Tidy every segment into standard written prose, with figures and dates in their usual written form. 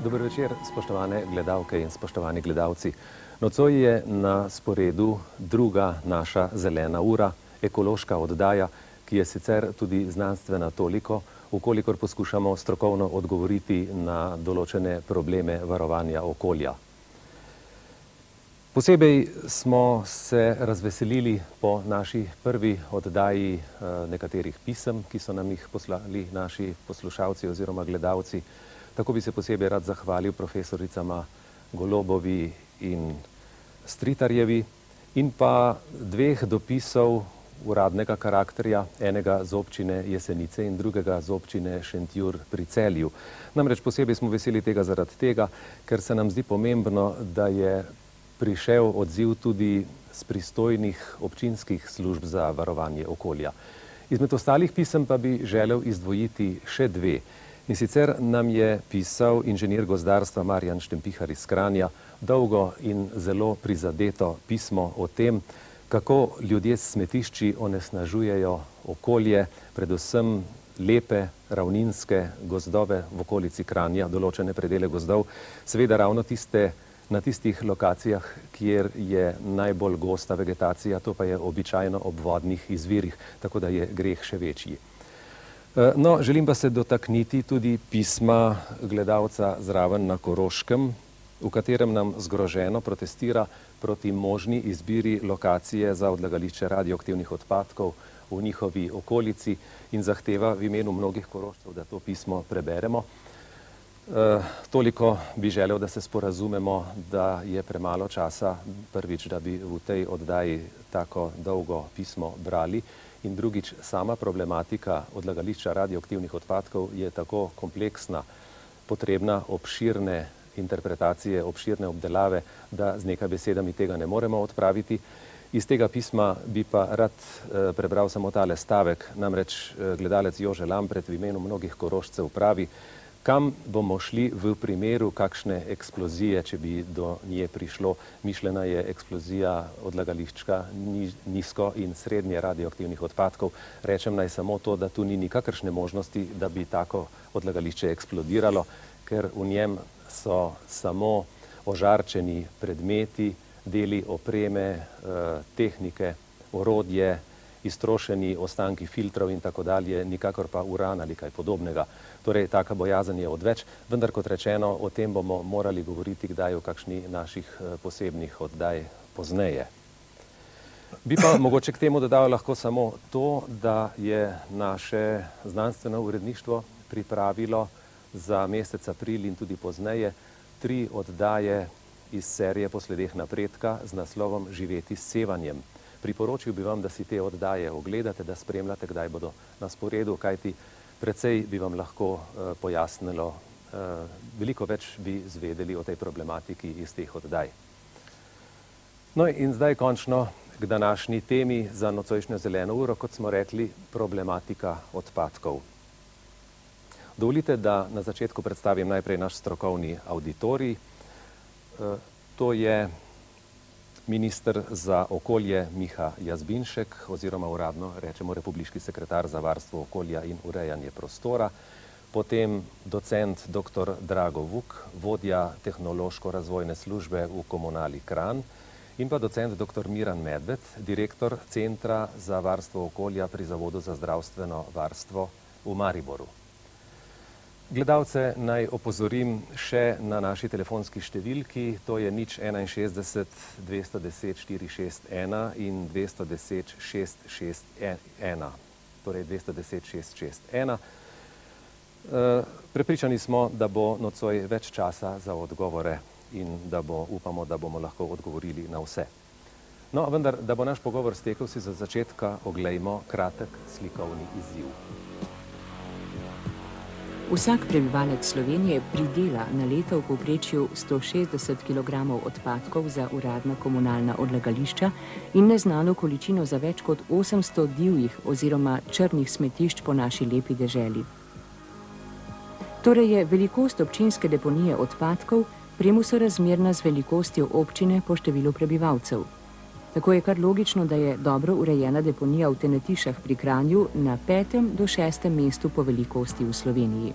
Dober večer, spoštovane gledalke in spoštovani gledalci. Nocoj je na sporedu druga naša zelena ura, ekološka oddaja, ki je sicer tudi znanstvena toliko, vkolikor poskušamo strokovno odgovoriti na določene probleme varovanja okolja. Posebej smo se razveselili po naši prvi oddaji nekaterih pisem, ki so nam jih poslali naši poslušalci oziroma gledalci. Tako bi se posebej rad zahvalil profesoricama Golobovi in Stritarjevi in pa dveh dopisov uradnega karakterja, enega z občine Jesenice in drugega z občine Šentjur pri Celju. Namreč posebej smo veseli tega zaradi tega, ker se nam zdi pomembno, da je prišel odziv tudi z pristojnih občinskih služb za varovanje okolja. Izmed ostalih pisem pa bi želel izdvojiti še dve. In sicer nam je pisal inženir gozdarstva Marjan Štempihar iz Kranja dolgo in zelo prizadeto pismo o tem, kako ljudje s smetišči onesnažujejo okolje, predvsem lepe ravninske gozdove v okolici Kranja, določene predele gozdov, seveda ravno na tistih lokacijah, kjer je najbolj gosta vegetacija, to pa je običajno ob vodnih izvirih, tako da je greh še večji. No, želim pa se dotakniti tudi pisma gledalca zraven na Koroškem, v katerem nam zgroženo protestira proti možni izbiri lokacije za odlagališče radioaktivnih odpadkov v njihovi okolici in zahteva v imenu mnogih Korošcev, da to pismo preberemo. Toliko bi želel, da se sporazumemo, da je premalo časa prvič, da bi v tej oddaji tako dolgo pismo brali. In drugič, sama problematika odlagališča radioaktivnih odpadkov je tako kompleksna, potrebna obširne interpretacije, obširne obdelave, da z nekaj besedami tega ne moremo odpraviti. Iz tega pisma bi pa rad prebral samo tale stavek, namreč gledalec Jože Lampret v imenu mnogih Korošcev pravi: kam bomo šli v primeru kakšne eksplozije, če bi do nje prišlo? Mišljena je eksplozija odlagališča nizko in srednje radioaktivnih odpadkov. Rečem naj samo to, da tu ni nikakršne možnosti, da bi tako odlagališče eksplodiralo, ker v njem so samo ožarčeni predmeti, deli opreme, tehnike, orodje, iztrošeni ostanki filtrov in tako dalje, nikakor pa uran ali kaj podobnega. Torej, taka bojazen je odveč, vendar kot rečeno, o tem bomo morali govoriti kdaj v kakšni naših posebnih oddaj pozneje. Bi pa mogoče k temu dodal lahko samo to, da je naše znanstveno uredništvo pripravilo za mesec april in tudi pozneje 3 oddaje iz serije Po sledeh napredka z naslovom Živeti s sevanjem. Priporočil bi vam, da si te oddaje ogledate, da spremljate, kdaj bodo na sporedu, kajti precej bi vam lahko pojasnilo, veliko več bi zvedeli o tej problematiki iz teh oddaj. No in zdaj končno k današnji temi za nocojšnjo zeleno uro, kot smo rekli, problematika odpadkov. Dovolite, da na začetku predstavim najprej naš strokovni auditorij. To je minister za okolje Miha Jazbinšek oziroma uradno rečemo republiški sekretar za varstvo okolja in urejanje prostora, potem docent dr. Drago Vuk, vodja tehnološko-razvojne službe v Komunali Kranj in pa docent dr. Miran Medved, direktor Centra za varstvo okolja pri Zavodu za zdravstveno varstvo v Mariboru. Gledalce naj opozorim še na naši telefonski številki, to je 061 210 461 in 210 661, torej 210 661. Prepričani smo, da bo nocoj več časa za odgovore in upamo, da bomo lahko odgovorili na vse. No, vendar, da bo naš pogovor stekel, si za začetka oglejmo kratek slikovni izziv. Vsak prebivalec Slovenije pridela na leto v povprečju 160 kg odpadkov za uradna komunalna odlagališča in neznano količino za več kot 800 divjih oziroma črnih smetišč po naši lepi deželi. Torej je velikost občinske deponije odpadkov premosorazmerna z velikostjo občine po številu prebivalcev. Tako je kar logično, da je dobro urejena deponija v Tenetišah pri Kranju na 5. do 6. mestu po velikosti v Sloveniji.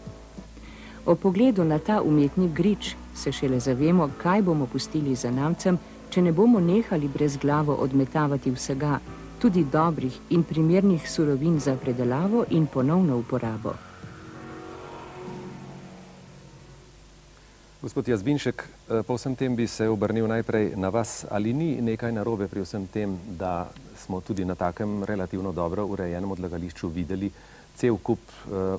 O pogledu na ta umetni grič se šele zavemo, kaj bomo pustili zanamcem, če ne bomo nehali brezglavo odmetavati vsega, tudi dobrih in primernih surovin za predelavo in ponovno uporabo. Gospod Jazbinšek, po vsem tem bi se obrnil najprej na vas. Ali ni nekaj narobe pri vsem tem, da smo tudi na takem relativno dobro urejenem odlagališču videli cel kup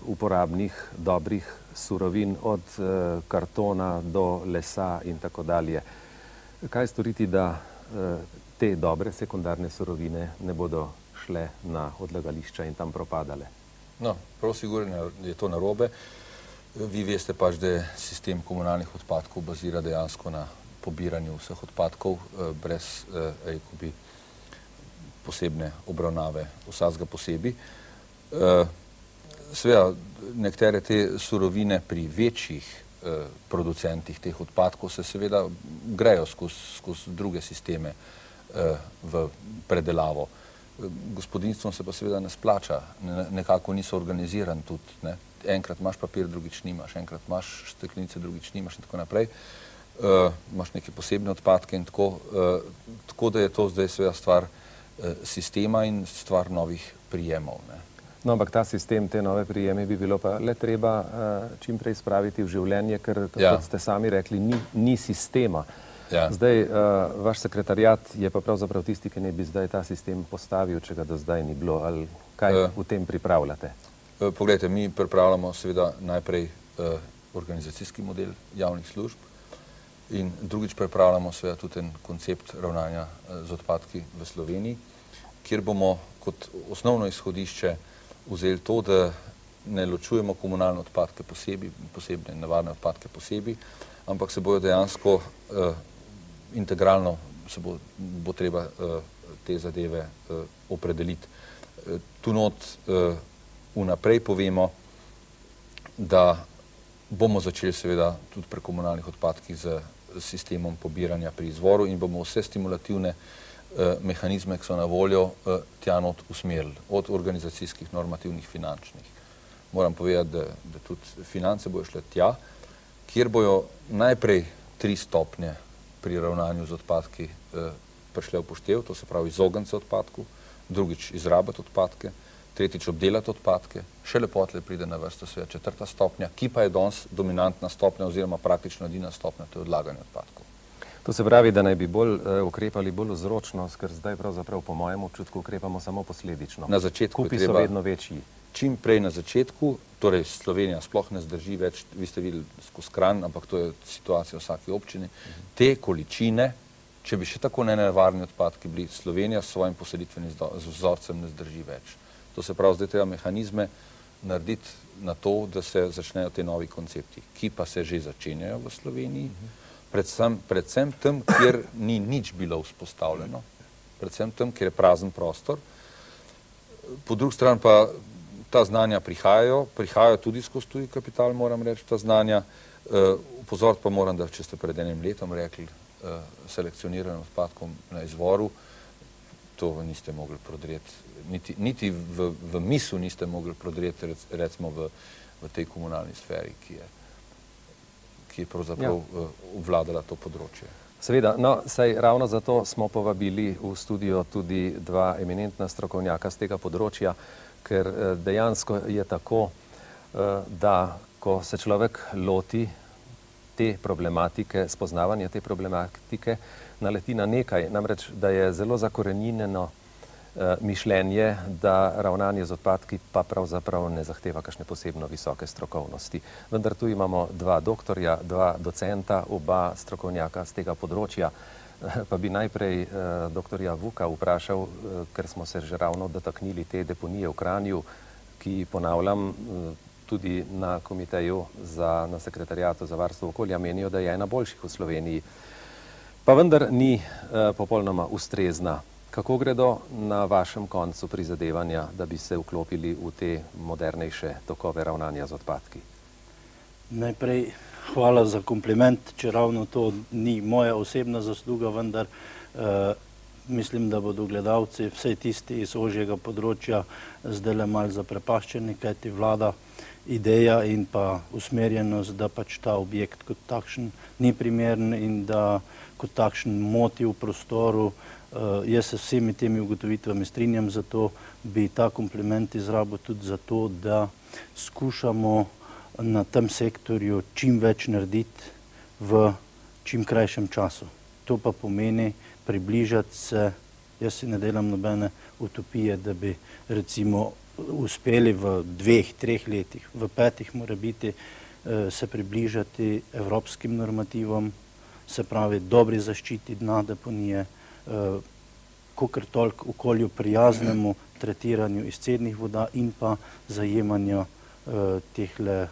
uporabnih, dobrih surovin, od kartona do lesa in tako dalje? Kaj storiti, da te dobre sekundarne surovine ne bodo šle na odlagališča in tam propadale? No, prav sigurno je to narobe. Vi veste pač, da je sistem komunalnih odpadkov bazira dejansko na pobiranju vseh odpadkov brez, rekel bi, posebne obravnave vsakega posebej. Seveda, nekatere te surovine pri večjih producentih teh odpadkov se seveda grejo skozi druge sisteme v predelavo. Gospodinjstvom se pa seveda ne splača, nekako niso organiziran tudi. Enkrat imaš papir, drugič nimaš, enkrat imaš steklenice, drugič nimaš in tako naprej. Imaš neke posebne odpadke in tako da je to zdaj seveda stvar sistema in stvar novih prijemov. No, ampak ta sistem, te nove prijeme bi bilo pa le treba čim prej spraviti v življenje, ker, kot ste sami rekli, ni sistema. Zdaj, vaš sekretariat je pa pravzaprav tisti, ki ne bi zdaj ta sistem postavil, če ga do zdaj ni bilo. Ali kaj v tem pripravljate? Poglejte, mi pripravljamo seveda najprej organizacijski model javnih služb in drugič pripravljamo seveda tudi en koncept ravnanja z odpadki v Sloveniji, kjer bomo kot osnovno izhodišče vzeli to, da ne ločujemo komunalne odpadke posebej, posebne nevarne odpadke posebej, ampak se bojo dejansko integralno bo treba te zadeve opredeliti. Tu not vnaprej povemo, da bomo začeli seveda tudi pri komunalnih odpadkih z sistemom pobiranja pri izvoru in bomo vse stimulativne mehanizme, ki so na voljo, tja not usmerili, od organizacijskih, normativnih, finančnih. Moram povedati, da tudi finance bojo šle tja, kjer bojo najprej 3 stopnje pri ravnanju z odpadki prišle upoštev, to se pravi izogniti se odpadku, drugič izrabiti odpadke, tretjič obdelati odpadke, šele potlej pride na vrsto seveda 4. stopnja, ki pa je danes dominantna stopnja oziroma praktično edina stopnja, to je odlaganje odpadkov. To se pravi, da naj bi ukrepali bolj vzročno, ker zdaj pravzaprav po mojem občutku ukrepamo samo posledično. Na začetku kupi so vedno večji. Čim prej na začetku, torej Slovenija sploh ne zdrži več, vi ste videli skozi Kranj, ampak to je situacija v vsaki občini, te količine, če bi še tako nenevarni odpadki bili, Slovenija s svojim poselitvenim vzorcem ne zdrži več. To se pravi, zdaj treba mehanizme narediti na to, da se začnejo te novi koncepti, ki pa se že začenjajo v Sloveniji, predvsem tam, kjer ni nič bilo vzpostavljeno, predvsem tam, kjer je prazen prostor. Po drugi strani pa ta znanja prihajajo tudi skozi tuji kapital, moram reči, ta znanja. Upozoriti pa moram, da če ste pred enim letom rekli selekcioniranim odpadkom na izvoru, to niste mogli prodreti, niti v misel niste mogli prodreti, recimo v tej komunalni sferi, ki je pravzaprav vladala to področje. Seveda, no, saj ravno zato smo povabili v studio tudi 2 eminentna strokovnjaka z tega področja, ker dejansko je tako, da ko se človek loti te problematike, spoznavanja te problematike, naleti na nekaj, namreč, da je zelo zakorenjeno mišljenje, da ravnanje z odpadki pa pravzaprav ne zahteva kakšne posebno visoke strokovnosti. Vendar tu imamo 2 doktorja, 2 docenta, oba strokovnjaka z tega področja. Pa bi najprej doktorja Vuka vprašal, ker smo se že ravno dotaknili te deponije v Kranju, ki, ponavljam, tudi na komiteju na sekretarijatu za varstvo okolja menijo, da je ena boljših v Sloveniji. Pa vendar ni popolnoma ustrezna. Kako gredo na vašem koncu prizadevanja, da bi se vklopili v te modernejše tokove ravnanja z odpadki? Najprej hvala za kompliment, če ravno to ni moja osebna zasluga, vendar mislim, da bodo gledalci, vsej tisti iz ožjega področja, zdajle malo zaprepaščeni, kajti vlada ideja in pa usmerjenost, da pač ta objekt kot takšen ni primeren in da kot takšen moti v prostoru. Jaz se vsemi temi ugotovitvami strinjam, zato bi ta kompliment izrabil tudi zato, da skušamo na tem sektorju čim več narediti v čim krajšem času. To pa pomeni približati se, jaz si ne delam nobene utopije, da bi recimo uspeli v 2-3 letih, v 5 mora biti se približati evropskim normativom, se pravi dobri zaščiti dna deponije, kakor toliko okolju prijaznemu tretiranju izcednih voda in pa zajemanju tehle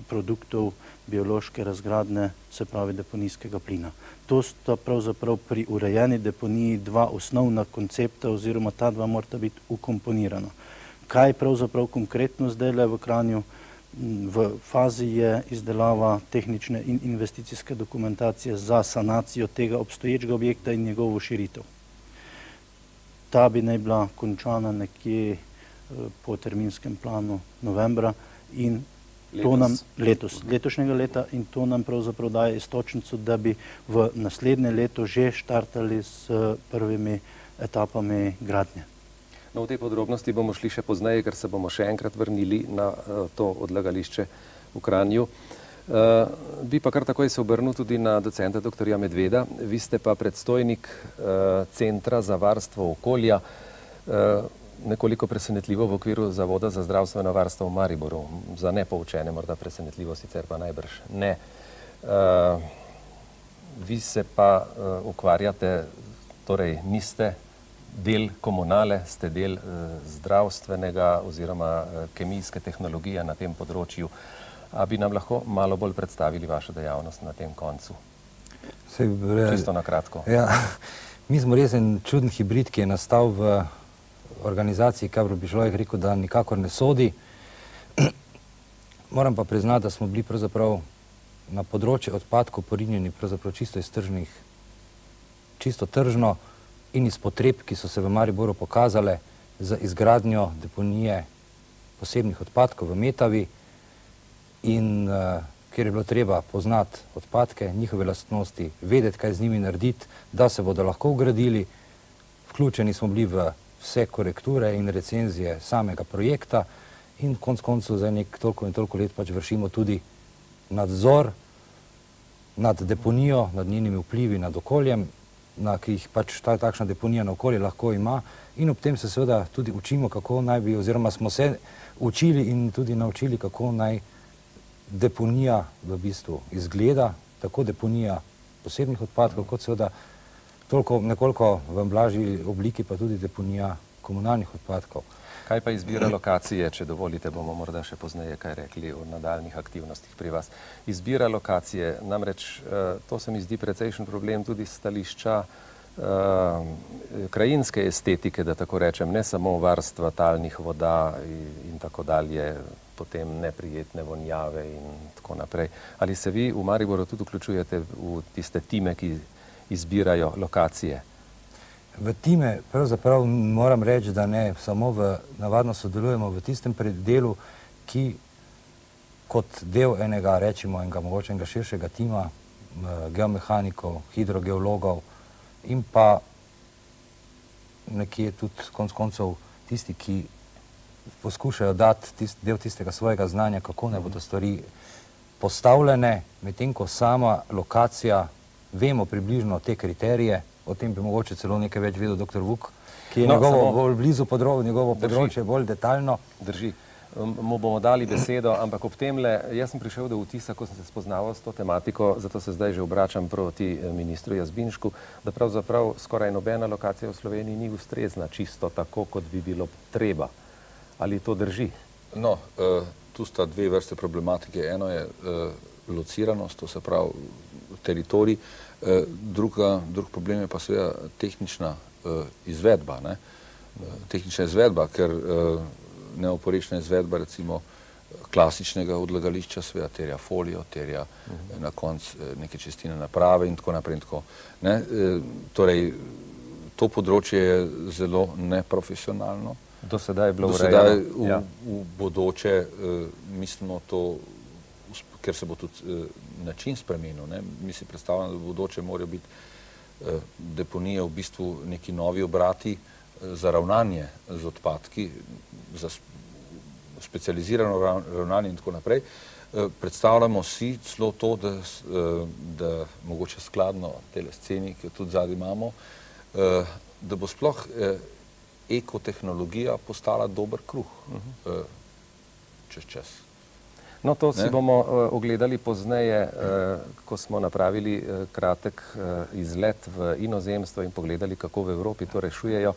produktov biološke razgradnje, se pravi deponijskega plina. To sta pravzaprav pri urejeni deponiji dva osnovna koncepta oziroma ta dva morata biti ukomponirana. Kaj pravzaprav konkretno zdajle v Kranju? V fazi je izdelava tehnične in investicijske dokumentacije za sanacijo tega obstoječega objekta in njegovo širitev. Ta bi naj bila končana nekje po terminskem planu novembra in to nam letošnjega leta, in to nam pravzaprav daje istočnico, da bi v naslednje leto že štartali s prvimi etapami gradnje. No, v te podrobnosti bomo šli še pozneje, ker se bomo še enkrat vrnili na to odlagališče v Kranju. Bi pa kar takoj se obrnil tudi na docenta dr. Medveda. Vi ste pa predstojnik Centra za varstvo okolja, nekoliko presenetljivo v okviru Zavoda za zdravstveno varstvo v Mariboru. Za nepoučene morda presenetljivo, sicer pa najbrž ne. Vi se pa ukvarjate, torej niste del komunale, ste del zdravstvenega oziroma kemijske tehnologije na tem področju. A bi nam lahko malo bolj predstavili vašo dejavnost na tem koncu? Čisto na kratko. Ja, mi smo res en čuden hibrid, ki je nastal v organizaciji, kaj bi človek rekel, da nikakor ne sodi. Moram pa priznati, da smo bili pravzaprav na področju odpadkov porinjeni pravzaprav čisto tržno in iz potreb, ki so se v Mariboru pokazale za izgradnjo deponije posebnih odpadkov v Metavi in kjer je bilo treba poznati odpadke, njihove lastnosti, vedeti, kaj z njimi narediti, da se bodo lahko ugradili. Vključeni smo bili v vse korekture in recenzije samega projekta in konec koncev za toliko in toliko let pač vršimo tudi nadzor nad deponijo, nad njenimi vplivi, nad okoljem, ki jih pač takšna deponija na okolje lahko ima, in ob tem se seveda tudi učimo, kako naj bi, oziroma smo se učili in tudi naučili, kako naj deponija v bistvu izgleda, tako deponija posebnih odpadkov, kot seveda nekoliko v blažji obliki pa tudi deponija komunalnih odpadkov. Kaj pa izbira lokacije, če dovolite, bomo morda še pozneje kaj rekli o nadaljnih aktivnostih pri vas. Izbira lokacije, namreč to se mi zdi precejšen problem tudi stališča krajinske estetike, da tako rečem, ne samo varstva talnih voda in tako dalje, potem neprijetne vonjave in tako naprej. Ali se vi v Mariboru tudi vključujete v tiste time, ki izbirajo lokacije? V time pravzaprav moram reči, da ne, samo navadno sodelujemo v tistem predelu, ki kot del enega, rečimo, mogoče enega širšega tima geomehanikov, hidrogeologov in pa nekje tudi konec koncev tisti, ki poskušajo dati del tistega svojega znanja, kako ne bodo stvari postavljene, medtem ko sama lokacija, vemo približno te kriterije, o tem bi mogoče celo nekaj več vedel dr. Vuk, ki je bolj blizu njegovo področje, bolj detaljno. Drži. Mu bomo dali besedo, ampak ob temle, jaz sem prišel do vtisa, ko sem se spoznaval s to tematiko, zato se zdaj že obračam proti ministru Jazbinšku, da pravzaprav skoraj nobena lokacija v Sloveniji ni ustrezna čisto tako, kot bi bilo treba. Ali to drži? No, tu sta dve vrste problematike. Eno je lociranost, to se pravi teritorij, drug problem je pa seveda tehnična izvedba. Tehnična izvedba, ker neoporečna izvedba recimo klasičnega odlagališča seveda terja folijo, terja na koncu neke čistine naprave in tako naprej in tako. Torej, to področje je zelo neprofesionalno Do sedaj je bilo urejeno. V bodoče mislimo to, ker se bo tudi način spremenil. Mi si predstavljamo, da v bodoče morajo biti deponije v bistvu neki novi obrati za ravnanje z odpadki, za specializirano ravnanje in tako naprej. Predstavljamo si celo to, da mogoče skladno tele sceni, ki jo tudi zadaj imamo, da bo sploh ekotehnologija postala dober kruh čez čas. No, to si bomo ogledali pozneje, ko smo napravili kratek izlet v inozemstvo in pogledali, kako v Evropi to rešujejo.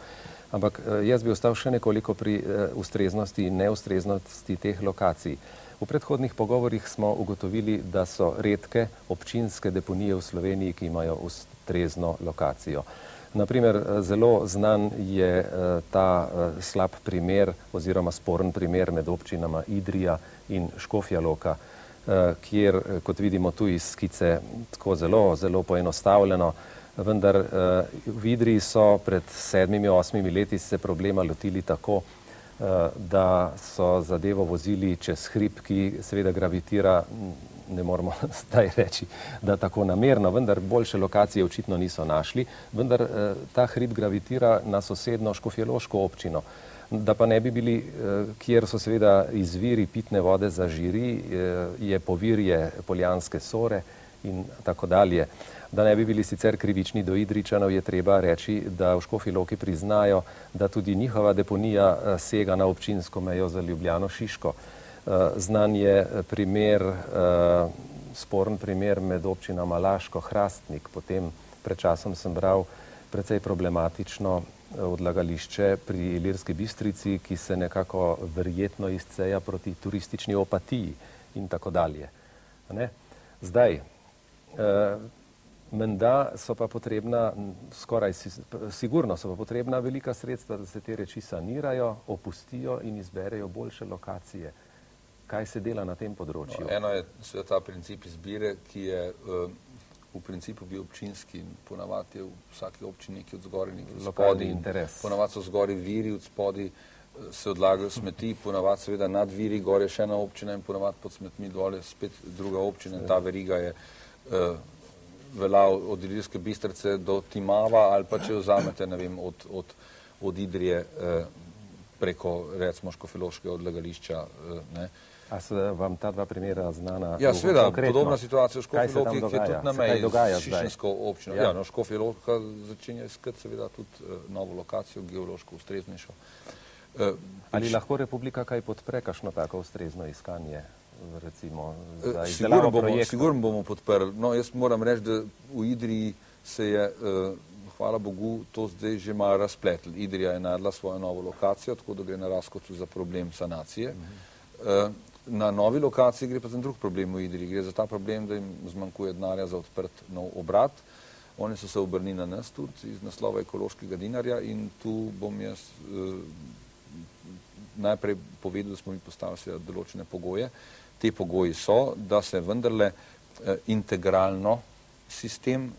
Ampak jaz bi ostal še nekoliko pri ustreznosti in neustreznosti teh lokacij. V predhodnih pogovorih smo ugotovili, da so redke občinske deponije v Sloveniji, ki imajo ustrezno lokacijo. Naprimer, zelo znan je ta slab primer oziroma sporen primer med občinama Idrija in Škofja Loka, kjer, kot vidimo tu iz skice, tako zelo poenostavljeno, vendar v Idriji so pred 7-8 leti se problema lotili tako, da so zadevo vozili čez hrib, ki seveda gravitira, ne moramo zdaj reči, da tako namerno, vendar boljše lokacije očitno niso našli, vendar ta hrib gravitira na sosedno škofjeloško občino. Da pa ne bi bili, kjer so seveda izviri pitne vode za žiri, je povirje Poljanske Sore in tako dalje. Da ne bi bili sicer krivični do Idrijčanov, je treba reči, da v Škofji Loki priznajo, da tudi njihova deponija sega na občinsko mejo za Ljubljano Šiško. Znan je primer, sporen primer med občinama Laško, Hrastnik, potem pred časom sem bral precej problematično odlagališče pri Ilirski Bistrici, ki se nekako verjetno izceja proti turistični Opatiji in tako dalje. Zdaj, menda so pa potrebna, skoraj sigurno so pa potrebna velika sredstva, da se te reči sanirajo, opustijo in izberejo boljše lokacije. Kaj se dela na tem področju? Eno je seveda ta princip izbire, ki je v principu bil občinski in ponavadi je v vsaki občini nekaj od zgori, nekaj od spodi. Ponavadi so zgori viri, od spodi se odlagajo smeti, ponavadi seveda nad viri, gor je še ena občina in ponavadi pod smetmi dol je spet druga občina in ta veriga je velja od Ilirske Bistrice do Timava ali pa če vzamete, ne vem, od Idrije preko recimo škofjeloškega odlagališča. A se vam ta dva primera znana? Ja, seveda, podobna situacija v Škofji Loki, ki je tudi na meji s Šišensko občino. Ja, Škofja Loka začenja iskati seveda tudi novo lokacijo, geološko ustreznejšo. Ali lahko Republika kaj podpre, kakšno tako ustrezno iskanje, recimo, za izdelavo projektov? Sigurno bomo podprli. No, jaz moram reči, da v Idriji se je, hvala Bogu, to zdaj že malo razpletlo. Idrija je najdla svojo novo lokacijo, tako da gre na Razkocu za problem sanacije. Na novi lokaciji gre pa za drug problem v Idriji. Gre za ta problem, da jim zmanjkuje denarja za odprt nov obrat. Oni so se obrnili na nas tudi iz naslova ekološkega dinarja in tu bom jaz najprej povedal, da smo mi postavili seveda določene pogoje. Te pogoji so, da se vendarle integralno sistem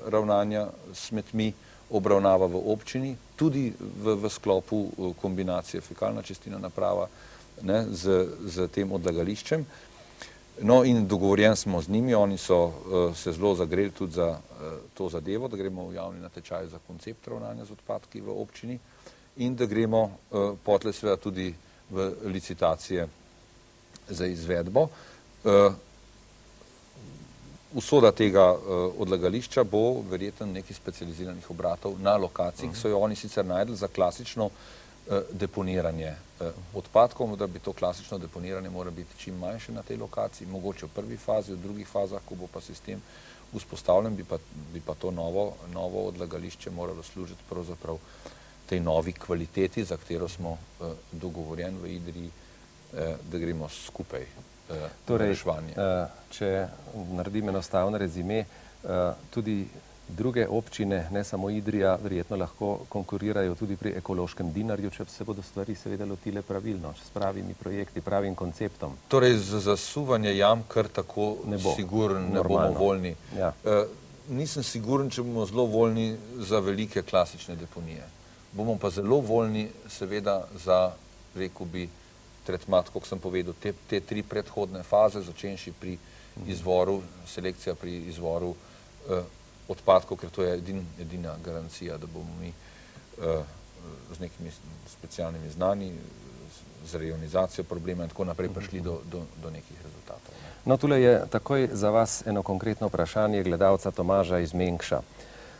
ravnanja s smetmi obravnava v občini, tudi v sklopu kombinacije fekalna čistilna naprava z tem odlagališčem. No in dogovorjen smo z njimi, oni so se zelo zagreli tudi za to zadevo, da gremo v javni natečaj za koncept ravnanja z odpadki v občini in da gremo potlej seveda tudi v licitacije za izvedbo. Usoda tega odlagališča bo verjetno nekih specializiranih obratov na lokaciji, ki so jo oni sicer najdli za klasično deponiranje odpadkov, da bi to klasično deponiranje mora biti čim manjše na tej lokaciji, mogoče v prvi fazi, v drugih fazah, ko bo pa sistem vzpostavljen, bi pa to novo odlagališče moralo služiti pravzaprav tej novi kvaliteti, za katero smo dogovorjeni v Idriji, da gremo skupaj v reševanje. Če naredim enostavno rezime, tudi druge občine, ne samo Idrija, verjetno lahko konkurirajo tudi pri ekološkem dinarju, če se bodo stvari seveda lotile pravilno, s pravimi projekti, pravim konceptom. Torej, za zasuvanje jam kar tako sigurno ne bomo voljni. Nisem siguren, če bomo zelo voljni za velike klasične deponije. bomo pa zelo voljni seveda za, rekel bi, tretmat, kot sem povedal, te 3 predhodne faze, začenši pri izvoru, selekcija pri izvoru odpadkov, ker to je edina garancija, da bomo mi z nekimi specialnimi znanji, z reionizacijo problema in tako naprej prišli do nekih rezultatov. No, tule je takoj za vas eno konkretno vprašanje gledalca Tomaža iz Mengša.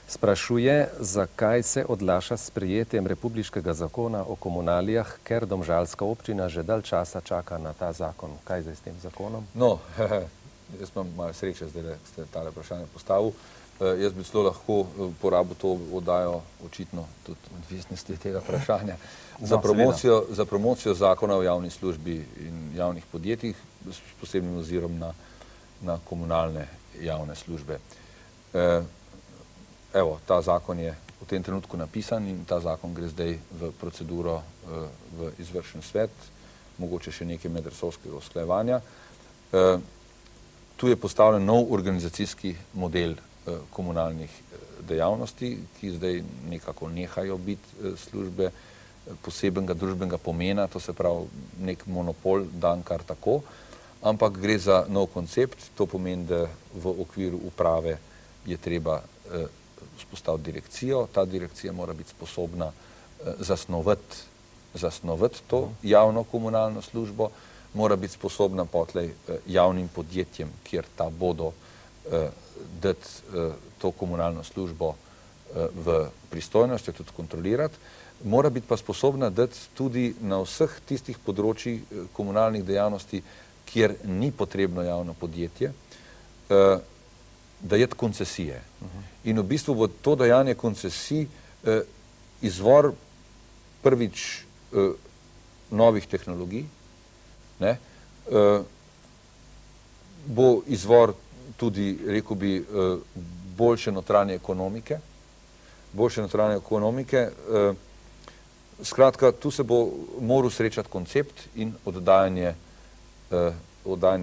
Sprašuje, zakaj se odlaša s sprejetjem republiškega zakona o komunalijah, ker domžalska občina že dalj časa čaka na ta zakon. Kaj zdaj s tem zakonom? No, jaz imam malo sreče, zdaj ste tale vprašanje postavil. Jaz bi celo lahko uporabil to oddajo, očitno tudi odvisnosti tega vprašanja, za promocijo zakona o javni službi in javnih podjetjih, s posebnim ozirom na komunalne javne službe. Evo, ta zakon je v tem trenutku napisan in ta zakon gre zdaj v proceduro v izvršen svet, mogoče še nekaj medresorskega usklajevanja. Tu je postavljen nov organizacijski model komunalnih dejavnosti, ki zdaj nekako nehajo biti službe posebnega družbenega pomena, to se pravi nek monopol dan kar tako, ampak gre za nov koncept, to pomeni, da v okviru uprave je treba vzpostaviti direkcijo, ta direkcija mora biti sposobna zasnovati to javno komunalno službo, mora biti sposobna potlej javnim podjetjem, kjer ta bodo dati to komunalno službo v pristojnost, jo tudi kontrolirati, mora biti pa sposobna dati tudi na vseh tistih področjih komunalnih dejavnosti, kjer ni potrebno javno podjetje, dajati koncesije. In v bistvu bo to dajanje koncesij izvor prvič novih tehnologij, bo izvor tudi, rekel bi, boljše notranje ekonomike. Skratka, tu se bo moral srečati koncept in oddajanje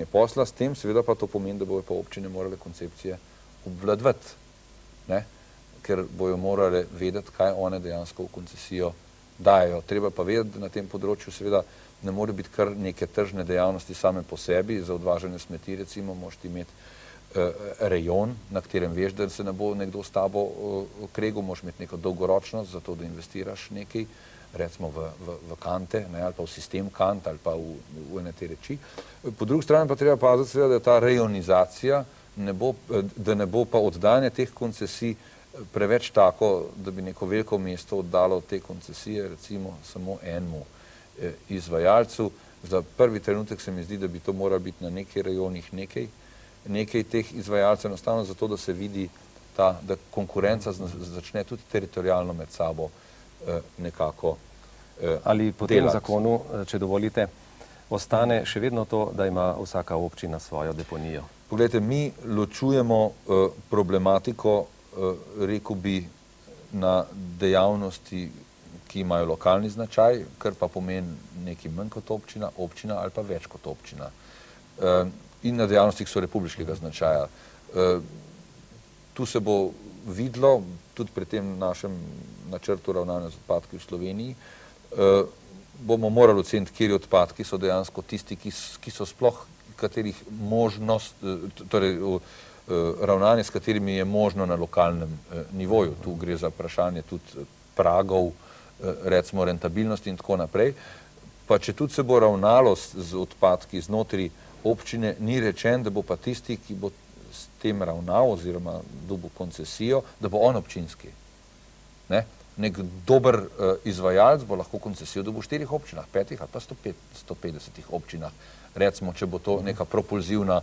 posla, s tem seveda pa to pomeni, da bojo pa občine morale koncepcije obvladovati, ker bojo morale vedeti, kaj one dejansko v koncesijo dajo. Treba pa vedeti, da na tem področju seveda ne more biti kar neke tržne dejavnosti same po sebi, za odvažanje smeti recimo moraš imeti rejon, na katerem veš, da se ne bo nekdo s tabo kregel, moraš imeti neko dolgoročnost, zato da investiraš nekaj, recimo v kante, ali pa v sistem kant, ali pa v ene te reči. Po drugi strani pa treba paziti seveda, da ta rejonizacija, da ne bo pa oddajanje teh koncesij preveč tako, da bi neko veliko mesto oddalo te koncesije, recimo samo enemu izvajalcu. Za prvi trenutek se mi zdi, da bi to moralo biti na nekaj rajonih nekaj teh izvajalcev, enostavno zato, da se vidi da konkurenca začne tudi teritorijalno med sabo nekako delati. Ali po tem zakonu, če dovolite, ostane še vedno to, da ima vsaka občina svojo deponijo? Poglejte, mi ločujemo problematiko, rekel bi, na dejavnosti, ki imajo lokalni značaj, kar pa pomeni nekaj manj kot občina ali pa več kot občina. In na dejavnosti, ki so republiškega značaja. Tu se bo videlo, tudi pri tem našem načrtu ravnanja z odpadki v Sloveniji, bomo morali oceniti, kateri odpadki so dejansko tisti, ki so sploh katerih možnost, torej ravnanje, s katerimi je možno na lokalnem nivoju. Tu gre za vprašanje tudi pragov, recimo rentabilnosti in tako naprej. Pa če tudi se bo ravnalo z odpadki znotraj občine, ni rečen, da bo pa tisti, ki bo s tem ravnal oziroma dobil koncesijo, da bo on občinski. Nek dober izvajalec bo lahko koncesijo dobil v 4 občinah, 5 ali pa 150 občinah, recimo, če bo to neka propulzivna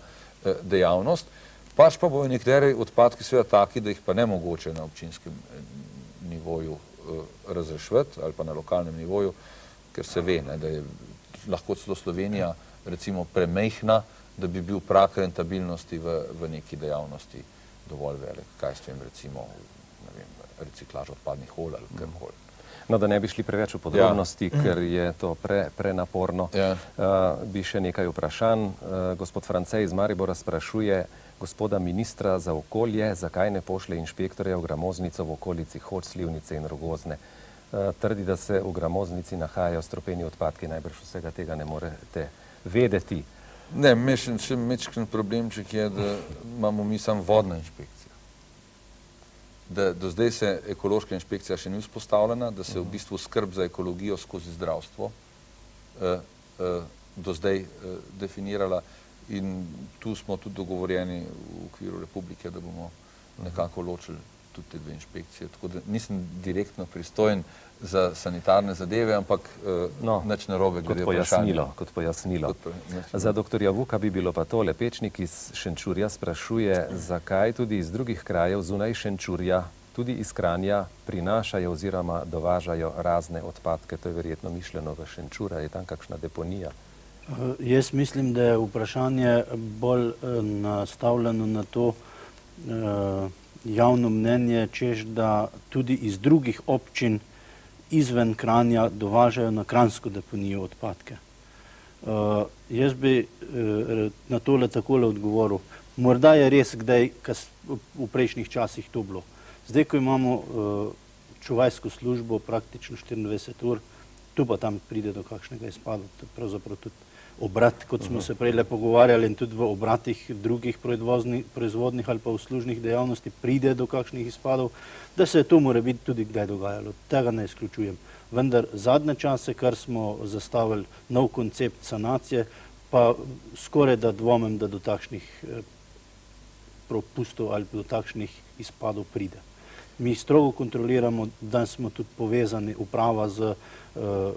dejavnost. Pač pa bojo nekateri odpadki seveda taki, da jih pa ne mogoče na občinskem nivoju razrešiti ali pa na lokalnem nivoju, ker se ve, da je lahko celo Slovenija recimo premejhna, da bi bil prag rentabilnosti v neki dejavnosti dovolj velik. Kaj s tem recimo, ne vem, reciklaž odpadnih olj ali karkoli. No, da ne bi šli preveč v podrobnosti, ker je to prenaporno. Bi še nekaj vprašanj. Gospod France iz Maribora sprašuje gospoda ministra za okolje, zakaj ne pošlje inšpektorja v gramoznico v okolici Hoč, Slivnice in Rogozne. trdi, da se v gramoznici nahajajo strupeni odpadki, najbrž vsega tega ne morete vedeti. Ne, še mečken problemček je, da imamo mi samo vodna inšpekcija. Da do zdaj se ekološka inšpekcija še ni vzpostavljena, da se v bistvu skrb za ekologijo skozi zdravstvo do zdaj definirala in tu smo tudi dogovorjeni v okviru republike, da bomo nekako ločili tudi te dve inšpekcije. Tako da nisem direktno pristojen za sanitarne zadeve, ampak nič narobe glede vprašanja. Kot pojasnilo. Za doktorja Vuka bi bilo pa tole. Pečnik iz Šenčurja sprašuje, zakaj tudi iz drugih krajev zunaj Šenčurja, tudi iz Kranja, prinašajo oziroma dovažajo razne odpadke. To je verjetno mišljeno v Šenčura. Je tam kakšna deponija? Jaz mislim, da je vprašanje bolj nastavljeno na to javno mnenje, češ da tudi iz drugih občin izven Kranja dovažajo na kranjsko deponijo odpadke. Jaz bi na tole takole odgovoril. Morda je res kdaj v prejšnjih časih to bilo. Zdaj, ko imamo čuvajsko službo praktično 24 ur, tu pa tam pride do kakšnega izpada, pravzaprav tudi obrat, kot smo se prej pogovarjali, in tudi v obratih drugih proizvodnih ali pa uslužnih dejavnosti pride do kakšnih izpadov, da se je to mora biti tudi kdaj dogajalo. Tega ne izključujem. Vendar zadnje čase, kar smo zastavili nov koncept sanacije, pa skoraj da dvomim, da do takšnih propustov ali do takšnih izpadov pride. Mi strogo kontroliramo, da smo tudi povezani uprava z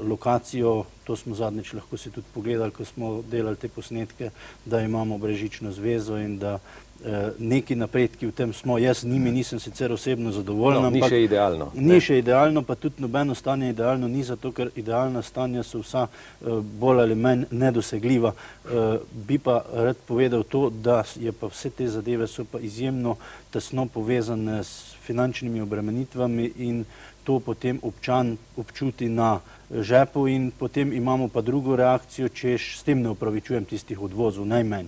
lokacijo, to smo zadnjič lahko si tudi pogledali, ko smo delali te posnetke, da imamo brežično zvezo in da neki napredki v tem smo. Jaz z njimi nisem sicer osebno zadovoljen, ampak ni še idealno. Ni še idealno, pa tudi nobeno stanje idealno ni, zato ker idealna stanja so vsa bolj ali manj nedosegljiva. Bi pa rad povedal to, da je pa vse te zadeve so pa izjemno tesno povezane s finančnimi obremenitvami in to potem občan občuti na žepu in potem imamo pa drugo reakcijo, češ s tem ne upravičujem tistih odvozov najmanj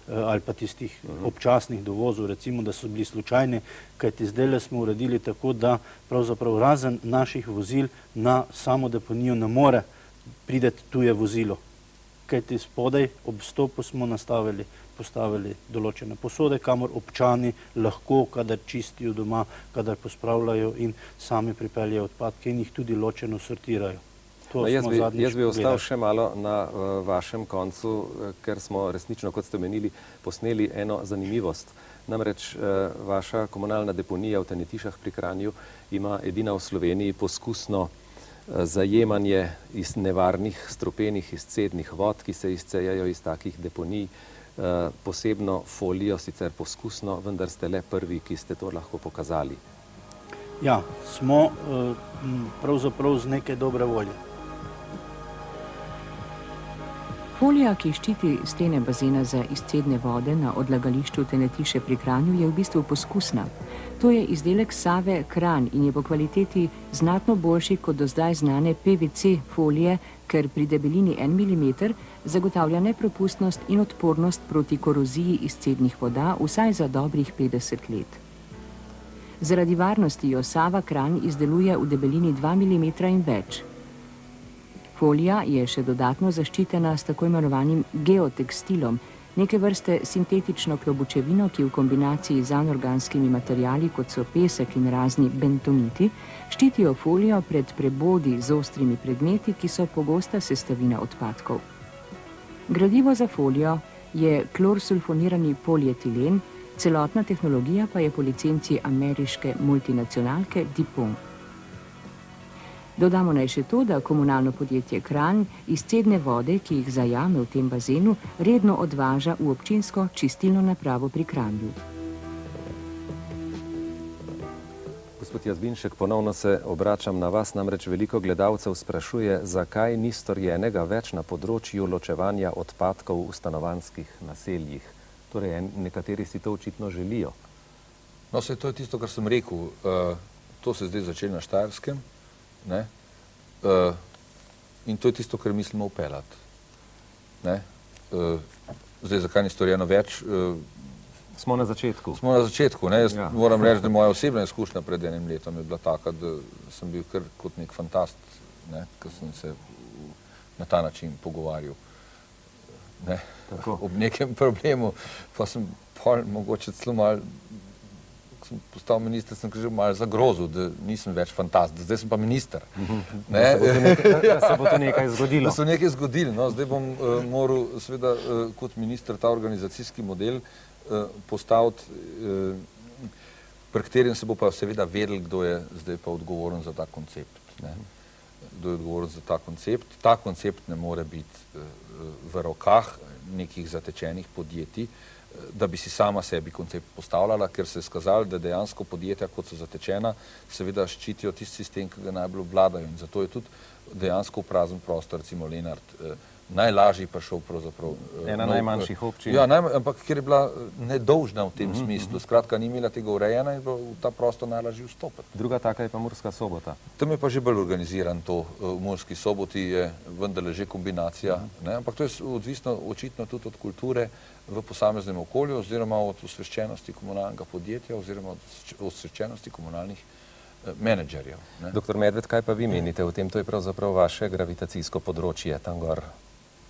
ali pa tistih občasnih dovozov, recimo, da so bili slučajni, kajti zdajle smo uredili tako, da pravzaprav razen naših vozil na samo deponijo ne more prideti tuje vozilo. Kajti spodaj ob vstopu smo postavili določene posode, kamor občani lahko, kadar čistijo doma, kadar pospravljajo in sami pripeljejo odpadke in jih tudi ločeno sortirajo. Jaz bi ostal še malo na vašem koncu, ker smo resnično, kot ste omenili, posneli eno zanimivost. Namreč vaša komunalna deponija v Tenetišah pri Kranju ima edina v Sloveniji poskusno zajemanje iz nevarnih strupenih izcednih vod, ki se izcejajo iz takih deponij, posebno folijo, sicer poskusno, vendar ste le prvi, ki ste to lahko pokazali. Ja, smo pravzaprav z nekaj dobre volje. Folija, ki ščiti stene bazena za izcedne vode na odlagališču Tenetiše pri Kranju, je v bistvu poskusna. To je izdelek Save Kranj in je po kvaliteti znatno boljši kot do zdaj znane PVC folije, ker pri debelini 1 mm zagotavlja nepropustnost in odpornost proti koroziji izcednih voda vsaj za dobrih 50 let. Zaradi varnosti jo Sava Kranj izdeluje v debelini 2 mm in več. Folija je še dodatno zaščitena s tako imenovanim geotekstilom, neke vrste sintetično klobučevino, ki v kombinaciji z anorganskimi materiali, kot so pesek in razni bentoniti, ščitijo folijo pred prebodi z ostrimi predmeti, ki so pogosta sestavina odpadkov. Gradivo za folijo je klorsulfonirani polietilen, celotna tehnologija pa je po licenci ameriške multinacionalke DuPont. Dodamo naj še to, da komunalno podjetje Kranj izcedne vode, ki jih zajame v tem bazenu, redno odvaža v občinsko čistilno napravo pri Kranju. Gospod Jazbinšek, ponovno se obračam na vas, namreč veliko gledalcev sprašuje, zakaj ni storjenega več na področju ločevanja odpadkov v stanovanjskih naseljih. Torej, nekateri si to očitno želijo. No, to je tisto, kar sem rekel. To se zdaj začeli na Štajerskem. In to je tisto, kar mislimo vpeljati. Zdaj, zakaj ni storjeno več? Smo na začetku. Smo na začetku. Jaz moram reči, da moja osebna izkušnja pred enim letom je bila taka, da sem bil kar kot nek fantast, ko sem se na ta način pogovarjal. Ob nekem problemu, pa sem mogoče celo malo, ko sem postal minister, sem že malo zagrozil, da nisem več fantast, zdaj sem pa minister. Da se bo to nekaj zgodilo. Da se bo nekaj zgodilo. Zdaj bom moral seveda kot minister ta organizacijski model postaviti, pri katerem se bo pa seveda vedel, kdo je zdaj pa odgovoren za ta koncept. Kdo je odgovoren za ta koncept. Ta koncept ne more biti v rokah nekih zatečenih podjetij, da bi si sama sebi koncept postavljala, ker se je skazalo, da dejansko podjetja, kot so zatečena, seveda ščitijo tisti sistem, ki ga najbolj obvladajo. In zato je tudi dejansko v prazen prostor, recimo Lenart, najlažji prišel pravzaprav. Ena najmanjših občin. Ja, ampak ker je bila nedolžna v tem smislu. Skratka, ni imela tega urejena in v ta prostor najlažji vstopiti. Druga taka je pa Murska Sobota. Tam je pa že bolj organiziran to. V Murski Soboti je vendarle že kombinacija. Ampak to je odvisno očitno tudi od kulture v posameznem okolju oziroma od osveščenosti komunalnega podjetja oziroma od osveščenosti komunalnih menedžerjev. Doktor Medved, kaj pa vi menite o tem? To je pravzaprav vaše gravitacijsko področje, tam gor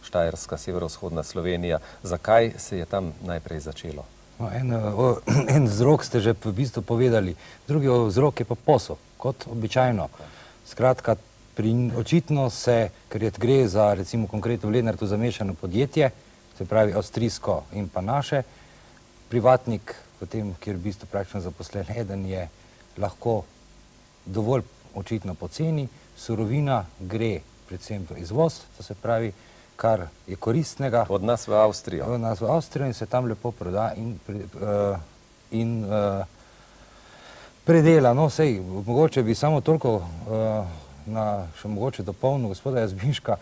Štajerska, severovzhodna Slovenija. Zakaj se je tam najprej začelo? En vzrok ste že v bistvu povedali, drugi vzrok je pa posel, kot običajno. Skratka, očitno se, ker gre za recimo konkretno v Lenartu zamešano podjetje, se pravi avstrijsko in pa naše, privatnik v tem, kjer v bistvu praktično zaposlen eden je lahko dovolj očitno poceni, surovina gre predvsem v izvoz, to se pravi, kar je koristnega. Od nas v Avstrijo. Od nas v Avstrijo in se tam lepo proda in predela. No, sej, mogoče bi samo toliko še mogoče dopolnil gospoda Jazbinška,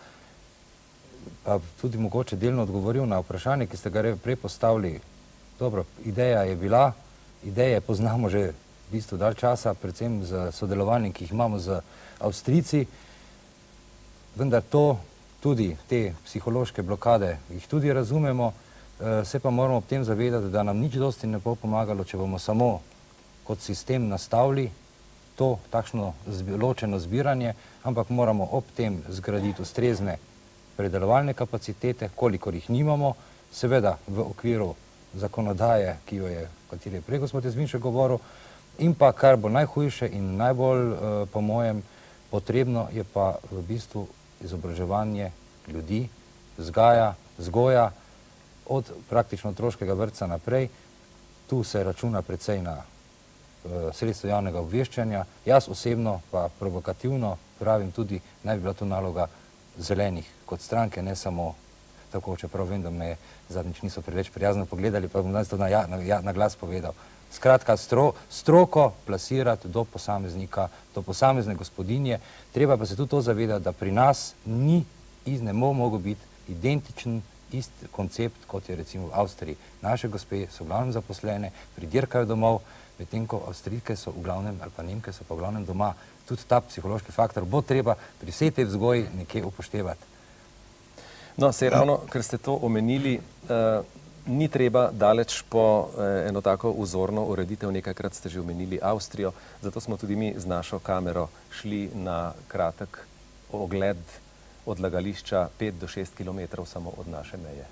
pa tudi mogoče delno odgovoril na vprašanje, ki ste ga prej postavili. Dobro, ideja je bila, ideje poznamo že v bistvu dalj časa, predvsem z sodelovanjem, ki jih imamo z Avstrijci, vendar to tudi te psihološke blokade jih tudi razumemo, se pa moramo ob tem zavedati, da nam nič dosti ne bo pomagalo, če bomo samo kot sistem nastavili to takšno ločeno zbiranje, ampak moramo ob tem zgraditi ustrezne predelovalne kapacitete, kolikor jih nimamo, seveda v okviru zakonodaje, ki jo je, o kateri je prej gospod Jazbinšek govoril, in pa kar bo najhujše in najbolj, po mojem, potrebno je pa v bistvu izobraževanje ljudi, vzgoja od praktično otroškega vrtca naprej. Tu se računa precej na sredstvo javnega obveščanja. Jaz osebno pa provokativno pravim tudi, naj bi bila to naloga zelenih kot stranke, ne samo tako, čeprav vem, da me zadnjič niso preveč prijazno pogledali, pa bom danes to na glas povedal. Skratka, stroko plasirati do posameznika, do posamezne gospodinje. Treba pa se tudi to zavedati, da pri nas ne bo mogel biti identičen isti koncept, kot je recimo v Avstriji. Naše gospe so v glavnem zaposlene, pridirkajo domov, medtem ko Avstrijke so v glavnem, ali pa Nemke so pa v glavnem doma. Tudi ta psihološki faktor bo treba pri vsej tej vzgoji nekje upoštevati. No, sej ravno, ker ste to omenili, ni treba daleč po eno tako vzorno ureditev, nekajkrat ste že omenili Avstrijo, zato smo tudi mi z našo kamero šli na kratek ogled odlagališča 5 do 6 kilometrov samo od naše meje.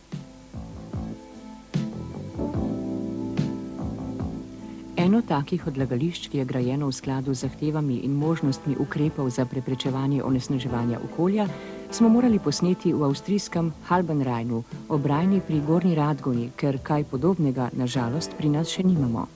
Eno takih odlagališč, ki je grajeno v skladu z zahtevami in možnostmi ukrepov za preprečevanje onesnaževanja okolja, smo morali posneti v avstrijskem Halbenrajnu, ob Rajni pri Gornji Radgoni, ker kaj podobnega, na žalost, pri nas še nimamo.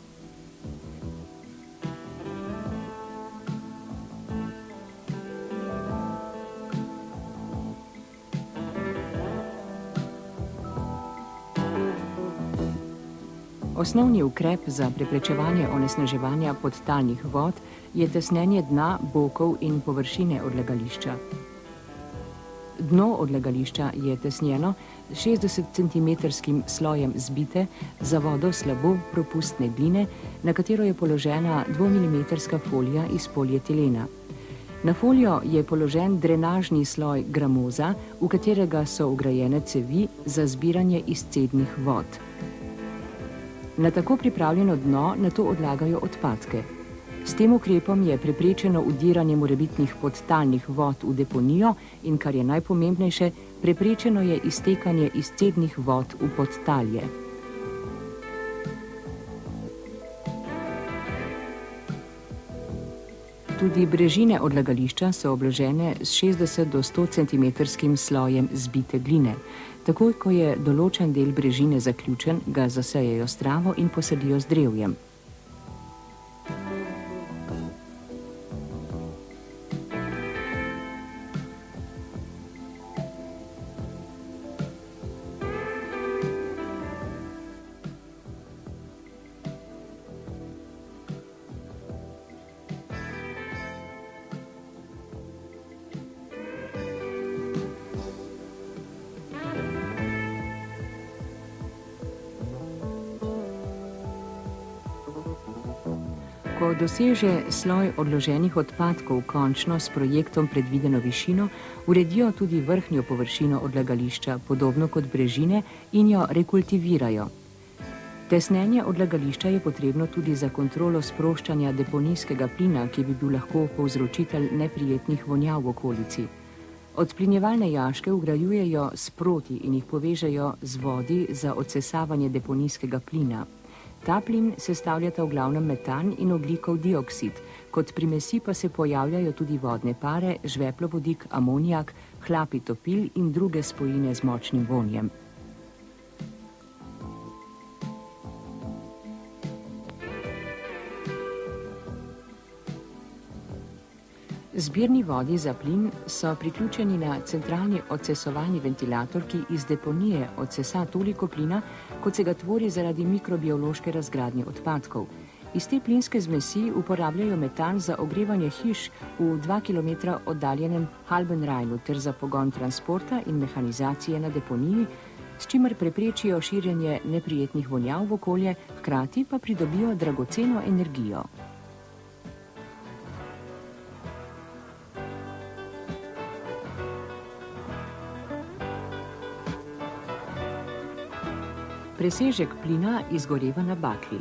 Osnovni ukrep za preprečevanje onesnaževanja podtalnih vod je tesnenje dna, bokov in površine odlagališča. Dno odlagališča je tesnjeno 60 cm slojem zbite, za vodo slabo propustne gline, na katero je položena 2-milimetrska folija iz polietilena. Na folijo je položen drenažni sloj gramoza, v katerega so vgrajene cevi za zbiranje izcednih vod. Na tako pripravljeno dno nato odlagajo odpadke. S tem ukrepom je preprečeno vdiranje morebitnih podtalnih vod v deponijo in, kar je najpomembnejše, preprečeno je iztekanje izcednih vod v podtalje. Tudi brežine odlagališča so obložene s 60 do 100 cm slojem zbite gline. Takoj, ko je določen del brežine zaključen, ga zasejejo s travo in posadijo z drevjem. Ko doseže sloj odloženih odpadkov končno s projektom predvideno višino, uredijo tudi vrhnjo površino odlagališča, podobno kot brežine, in jo rekultivirajo. Tesnenje odlagališča je potrebno tudi za kontrolo sproščanja deponijskega plina, ki bi bil lahko povzročitelj neprijetnih vonjav v okolici. Odplinjevalne jaške vgrajujejo sproti in jih povežejo z vodi za odsesavanje deponijskega plina. Ta plin sestavljata v glavnem metan in ogljikov dioksid, kot primesi pa se pojavljajo tudi vodne pare, žveplovodik, amonijak, hlapi topil in druge spojine z močnim vonjem. Zbirni vodi za plin so priključeni na centralni odsesovalni ventilator, ki iz deponije odsesa toliko plina, kot se ga tvori zaradi mikrobiološke razgradnje odpadkov. Iz te plinske zmesi uporabljajo metan za ogrevanje hiš v 2 km oddaljenem Halbenrajnu ter za pogon transporta in mehanizacije na deponiji, s čimer preprečijo širjenje neprijetnih vonjav v okolje, hkrati pa pridobijo dragoceno energijo. Presežek plina izgoreva na bakli.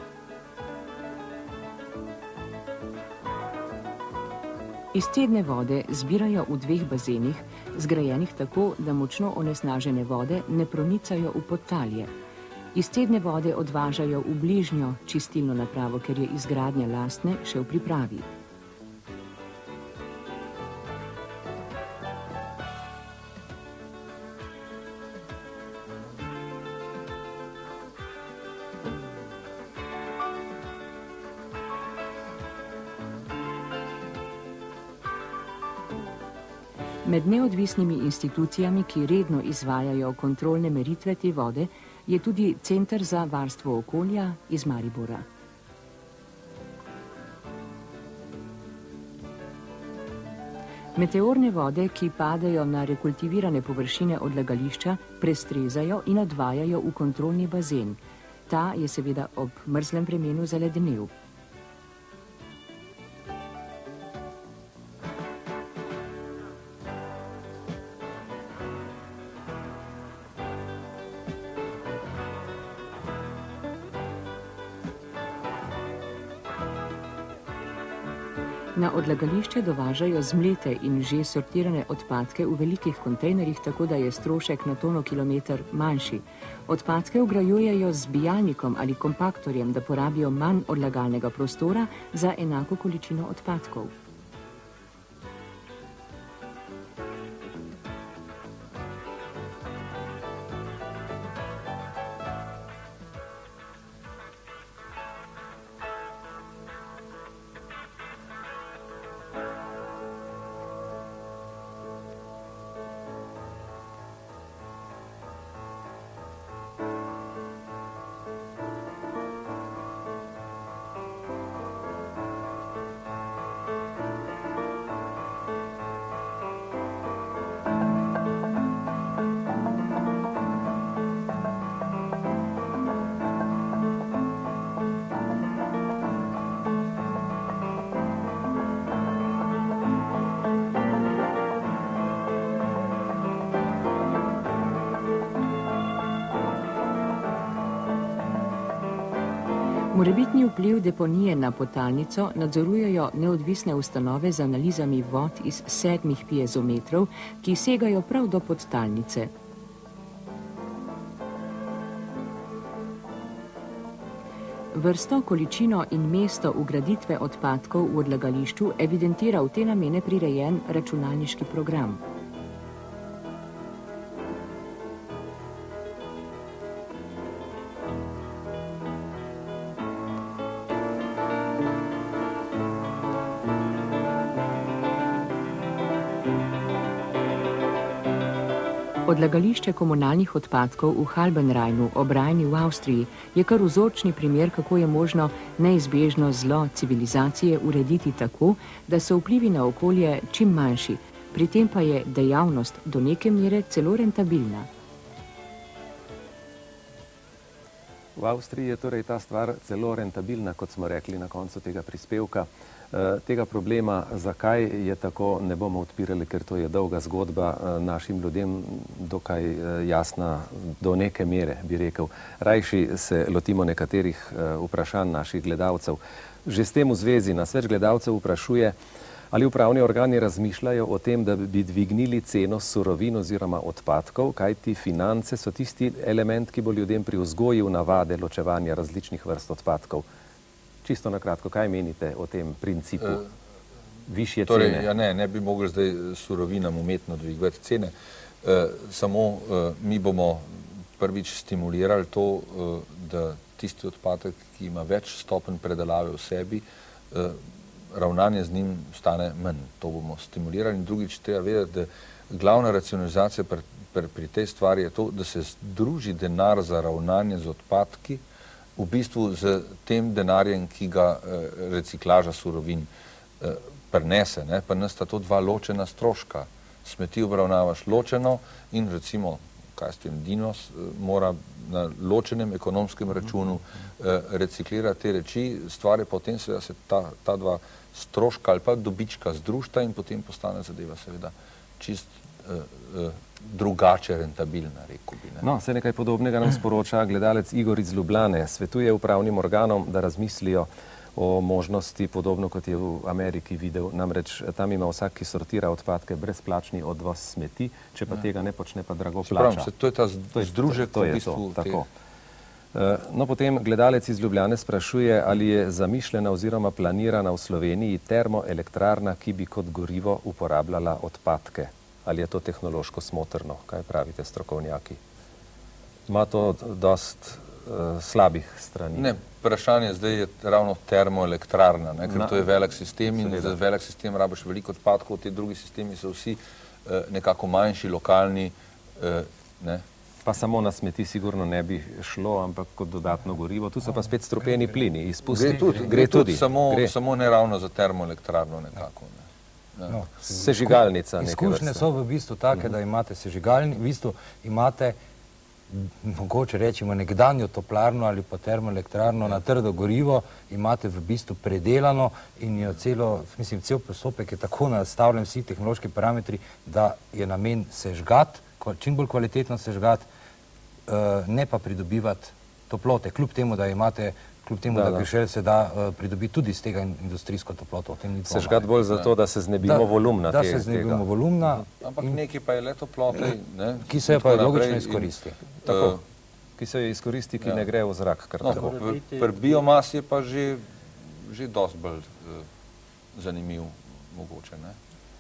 Izcedne vode zbirajo v 2 bazenih, zgrajenih tako, da močno onesnažene vode ne pronicajo v podtalje. Izcedne vode odvažajo v bližnjo čistilno napravo, ker je izgradnja lastne še v pripravi. Med neodvisnimi institucijami, ki redno izvajajo kontrolne meritve te vode, je tudi Center za varstvo okolja iz Maribora. Meteorne vode, ki padajo na rekultivirane površine odlagališča, prestrezajo in odvajajo v kontrolni bazen. Ta je seveda ob mrzlem vremenu zaledenel. Na odlagališče dovažajo zmlete in že sortirane odpadke v velikih kontejnerjih, tako da je strošek na tono kilometer manjši. Odpadke vgrajujejo z zbijalnikom ali kompaktorjem, da porabijo manj odlagalnega prostora za enako količino odpadkov. Morebitni vpliv deponije na podtalnico nadzorujejo neodvisne ustanove z analizami vod iz 7 piezometrov, ki segajo prav do podtalnice. Vrsto, količino in mesto vgraditve odpadkov v odlagališču evidentira v te namene prirejen računalniški program. Odlagališče komunalnih odpadkov v Halbenreinu, ob Rajni v Avstriji, je kar vzorčni primer, kako je možno neizbežno zlo civilizacije urediti tako, da so vplivi na okolje čim manjši, pri tem pa je dejavnost do neke mere celo rentabilna. V Avstriji je torej ta stvar celo rentabilna, kot smo rekli na koncu tega prispevka. Tega problema, zakaj je tako, ne bomo odpirali, ker to je dolga zgodba, našim ljudem dokaj jasna do neke mere, bi rekel. Rajši se lotimo nekaterih vprašanj naših gledalcev. Že s tem v zvezi nas več gledalcev vprašuje, ali upravni organi razmišljajo o tem, da bi dvignili ceno surovin oziroma odpadkov, kajti finance so tisti element, ki bo ljudem pri vzgoji v navade ločevanja različnih vrst odpadkov. Čisto na kratko, kaj menite o tem principu višje cene? Torej, ja ne bi mogli zdaj surovinam umetno dvigovati cene. Samo mi bomo prvič stimulirali to, da tisti odpadek, ki ima več stopenj predelave v sebi, ravnanje z njim stane manj. To bomo stimulirali. In drugič treba vedeti, da glavna racionalizacija pri tej stvari je to, da se združi denar za ravnanje z odpadki v bistvu z tem denarjem, ki ga reciklaža surovin prenese. Pri nas sta to dva ločena stroška. Smeti obravnavaš ločeno in recimo, kaj s tem Dinos, mora na ločenem ekonomskem računu reciklirati te reči, stvar je potem seveda se ta dva stroška ali pa dobička združta in potem postane zadeva seveda čist drugače rentabilna, rekel bi. No, se nekaj podobnega nam sporoča gledalec Igor iz Ljubljane. Svetuje upravnim organom, da razmislijo o možnosti, podobno kot je v Ameriki videl. Namreč tam ima vsak, ki sortira odpadke, brezplačni odvoz smeti, če pa tega ne počne, pa drago plača. To je ta združek v bistvu. Tako. No, potem gledalec iz Ljubljane sprašuje, ali je zamišljena oziroma planirana v Sloveniji termoelektrarna, ki bi kot gorivo uporabljala odpadke. Ali je to tehnološko smotrno? Kaj pravite strokovnjaki? Ima to dost slabih strani? Ne, vprašanje zdaj je ravno termoelektrarna, ker to je velik sistem in za velik sistem rabiš veliko odpadkov, ti drugi sistemi so vsi nekako manjši, lokalni. Pa samo na smeti sigurno ne bi šlo, ampak kot dodatno gorivo. Tu so pa spet strupeni plini, izpusti. Gre tudi, samo ne ravno za termoelektrarno nekako. Sežigalnica. Izkušnje so v bistvu take, da imate sežigalnico, v bistvu imate, mogoče rečemo, nekdanjo toplarno ali pa termoelektrarno na trdo gorivo, imate v bistvu predelano in jo cel postopek je tako nastavljen, vsi tehnološki parametri, da je namen sežgati, čim bolj kvalitetno sežgati, ne pa pridobivati toplote, kljub temu, da imate da grešelj se da pridobiti tudi z tega industrijsko toploto. Sežgati bolj zato, da se znebimo volumna tega. Da se znebimo volumna. Ampak nekaj pa je le toplote. Ki se pa logično izkoristi. Tako, ki se izkoristi, ki ne gre v zrak. Pri biomasi je pa že dosti bolj zanimiv mogoče,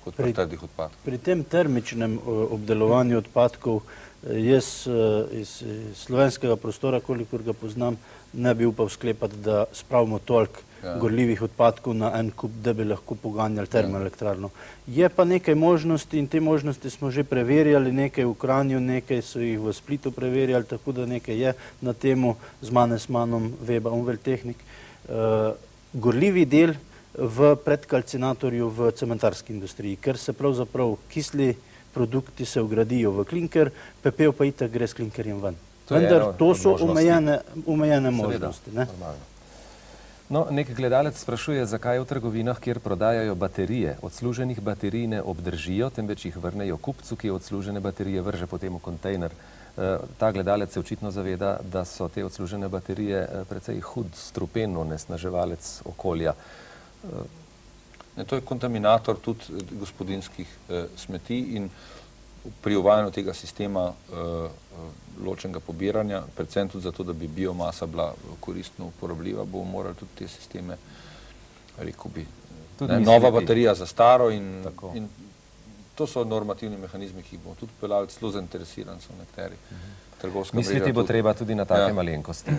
kot pri trdih odpadkov. Pri tem termičnem obdelovanju odpadkov jaz iz slovenskega prostora, kolikor ga poznam, ne bi upal sklepati, da spravimo toliko gorljivih odpadkov na en kup, da bi lahko poganjali termoelektrarno. Je pa nekaj možnosti in te možnosti smo že preverjali, nekaj v Kranju, nekaj so jih v Splitu preverjali, tako da nekaj je na temu z Mannesmannom, Weba, Umwelttechnik. Gorljivi del v predkalcinatorju v cementarski industriji, ker se pravzaprav kisli produkti se vgradijo v klinker, pepel pa itak gre s klinkerjem ven. Vendar to so omejene možnosti. No, nek gledalec sprašuje, zakaj v trgovinah, kjer prodajajo baterije, odsluženih baterij ne obdržijo, temveč jih vrnejo kupcu, ki odslužene baterije vrže potem v kontejner Ta gledalec se očitno zaveda, da so te odslužene baterije precej hud strupen onesnaževalec okolja. To je kontaminator tudi gospodinjskih smeti in pri uvajanju tega sistema ločenega pobiranja, predvsem tudi zato, da bi biomasa bila koristno uporabljiva, bomo morali tudi te sisteme, rekel bi, nova baterija za staro in to so normativni mehanizmi, ki jih bomo tudi peljali, celo zainteresirani so nekateri. Misliti bo treba tudi na take malenkosti.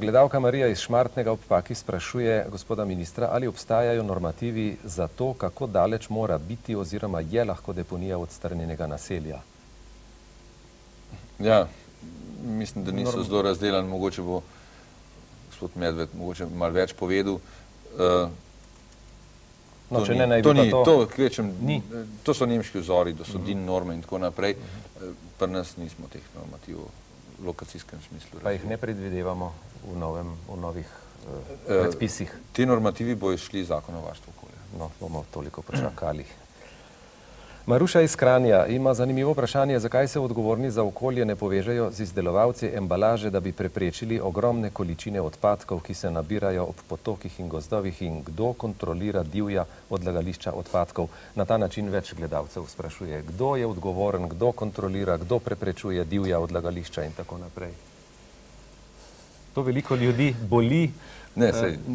Gledalka Marija iz Šmartnega ob Paki sprašuje gospoda ministra, ali obstajajo normativi za to, kako daleč mora biti oziroma je lahko deponija odstranjenega naselja? Ja, mislim, da niso zelo razdeljeni, mogoče bo gospod Medved mogoče malo več povedal. To so nemški vzori, da so DIN norme in tako naprej. Pri nas nismo teh normativov v lokacijskem smislu. Pa jih ne predvidevamo v novih predpisih? Ti normativi bojo šli Zakon o varstvu okolja. No, bomo toliko počakali. Maruša iz Kranja ima zanimivo vprašanje, zakaj se odgovorni za okolje ne povežejo z izdelovalci embalaže, da bi preprečili ogromne količine odpadkov, ki se nabirajo ob potokih in gozdovih, in kdo kontrolira divja odlagališča odpadkov. Na ta način več gledalcev sprašuje, kdo je odgovoren, kdo kontrolira, kdo preprečuje divja odlagališča in tako naprej. To veliko ljudi boli,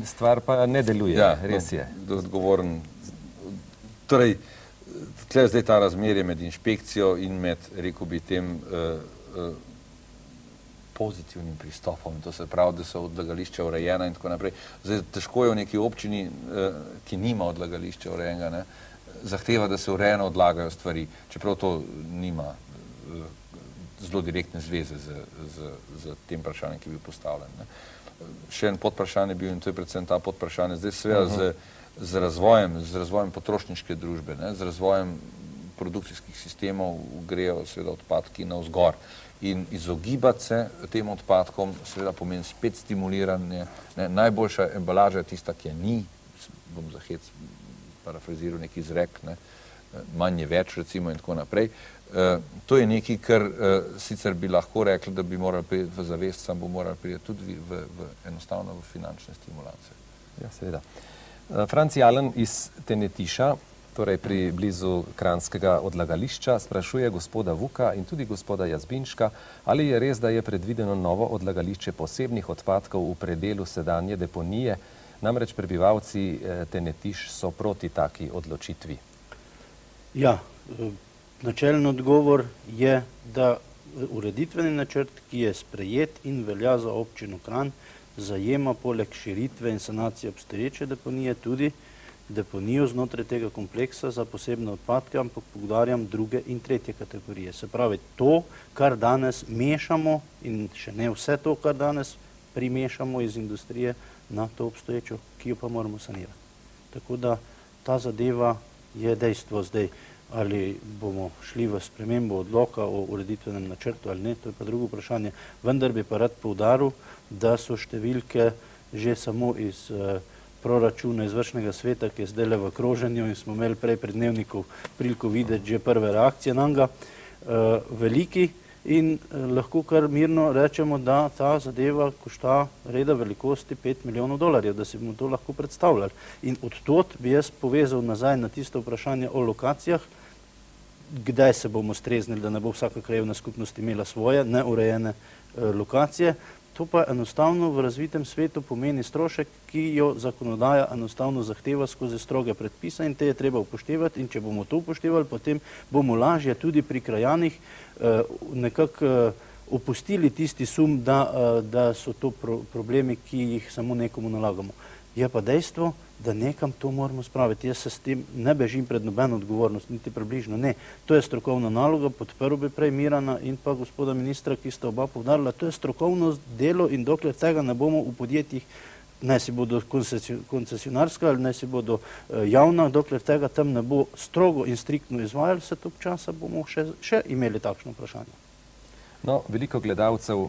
stvar pa ne deluje, res je. Odgovoren. Torej, tukaj zdaj ta razmerje med inšpekcijo in med, rekel bi, tem pozitivnim pristopom, to se pravi, da so odlagališča urejena in tako naprej. Zdaj, težko je v neki občini, ki nima odlagališča urejenega, zahteva, da se urejeno odlagajo stvari, čeprav to nima zelo direktne zveze z tem vprašanjem, ki je bil postavljen. Še en podvprašanje bil, in to je predvsem ta podvprašanje, zdaj seveda z razvojem potrošniške družbe, z razvojem produkcijskih sistemov grejo seveda odpadki navzgor. In izogibati se tem odpadkom seveda pomeni spet stimuliranje. Najboljša embalaža je tista, ki je ni, bom za hec parafraziral neki izrek, manj je več recimo in tako naprej. To je nekaj, kar sicer bi lahko rekli, da bi morali priti v zavest, sam bo morali priti tudi enostavno v finančne stimulacije. Ja, seveda. Franci Jalen iz Tenetiša, torej pri blizu kranjskega odlagališča, sprašuje gospoda Vuka in tudi gospoda Jazbinška, ali je res, da je predvideno novo odlagališče posebnih odpadkov v predelu sedanje deponije, namreč prebivalci Tenetiš so proti taki odločitvi. Ja, načelni odgovor je, da ureditveni načrt, ki je sprejet in velja za občino Kranj, zajema poleg širitve in sanacije obstoječe deponije tudi deponijo znotraj tega kompleksa za posebne odpadke, ampak poudarjam druge in tretje kategorije. Se pravi, to, kar danes mešamo in še ne vse to, kar danes primešamo iz industrije na to obstoječo, ki jo pa moramo sanirati. Tako da ta zadeva je dejstvo zdaj. Ali bomo šli v spremembo odloka o ureditvenem načrtu ali ne, to je pa drugo vprašanje. Vendar bi pa rad poudaril, da so številke že samo iz proračuna izvršnega sveta, ki je zdaj v kroženju in smo imeli prej pri dnevniku priliko videti že prve reakcije na njega, veliki in lahko kar mirno rečemo, da ta zadeva košta reda velikosti $5 milijonov, da si bomo to lahko predstavljali. In od tod bi jaz povezal nazaj na tisto vprašanje o lokacijah, kdaj se bomo streznili, da ne bo vsaka krajevna skupnost imela svoje neurejene lokacije. To pa enostavno v razvitem svetu pomeni strošek, ki jo zakonodaja enostavno zahteva skozi stroge predpise in te je treba upoštevati, in če bomo to upoštevali, potem bomo lažje tudi pri krajanih nekako opustili tisti sum, da so to problemi, ki jih samo nekomu nalagamo. Je pa dejstvo, da nekam to moramo spraviti. Jaz se s tem ne bežim pred nobeno odgovornost, niti približno ne. To je strokovna naloga, podprl bi prej Mirana in pa gospoda ministra, ki sta oba poudarila, to je strokovno delo in dokler tega ne bomo v podjetjih, naj si bodo koncesionarska ali naj si bodo javna, dokler tega tam ne bo strogo in striktno izvajali, se toliko časa bomo še imeli takšno vprašanje. No, veliko gledalcev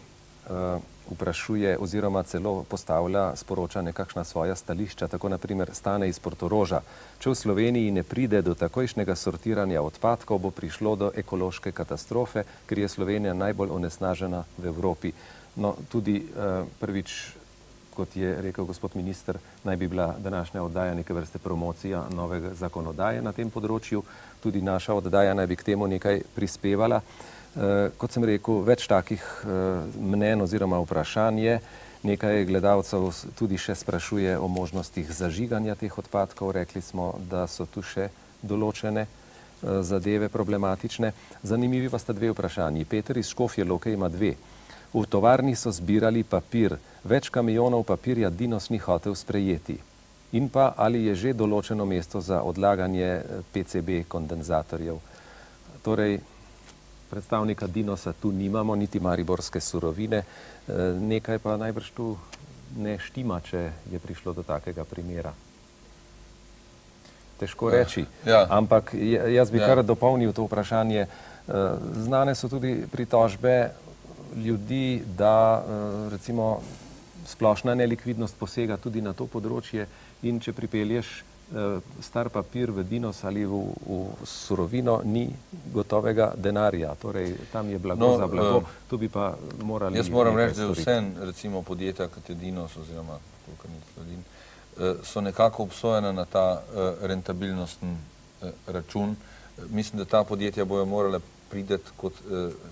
vprašuje oziroma celo postavlja, sporoča nekakšna svoja stališča, tako naprimer Stane iz Portoroža. Če v Sloveniji ne pride do takojšnjega sortiranja odpadkov, bo prišlo do ekološke katastrofe, ker je Slovenija najbolj onesnažena v Evropi. No, tudi prvič, kot je rekel gospod minister, naj bi bila današnja oddaja neke vrste promocija nove zakonodaje na tem področju. Tudi naša oddaja naj bi k temu nekaj prispevala. Kot sem rekel, več takih mnen oziroma vprašanj je. Nekaj gledalcev tudi še sprašuje o možnostih zažiganja teh odpadkov. Rekli smo, da so tu še določene zadeve problematične. Zanimivi pa sta dve vprašanji. Peter iz Škofje Loke ima dve. V tovarni so zbirali papir. Več kamionov papirja Dinos ni hotel sprejeti. In pa, ali je že določeno mesto za odlaganje PCB kondenzatorjev. Torej, predstavnika Dinosa tu nimamo, niti mariborske surovine. Nekaj pa najbrž tu ne štima, če je prišlo do takega primera. Težko reči, ampak jaz bi kar dopolnil to vprašanje. Znane so tudi pritožbe ljudi, da recimo splošna nelikvidnost posega tudi na to področje in če pripelješ star papir v Dinos ali v surovino, ni gotovega denarja. Torej, tam je blago za blago. Tu bi pa morali... Jaz moram reči, da vse, recimo podjetja, kot je Dinos oziroma so nekako obsojena na ta rentabilnostni račun. Mislim, da ta podjetja bojo morale prideti kot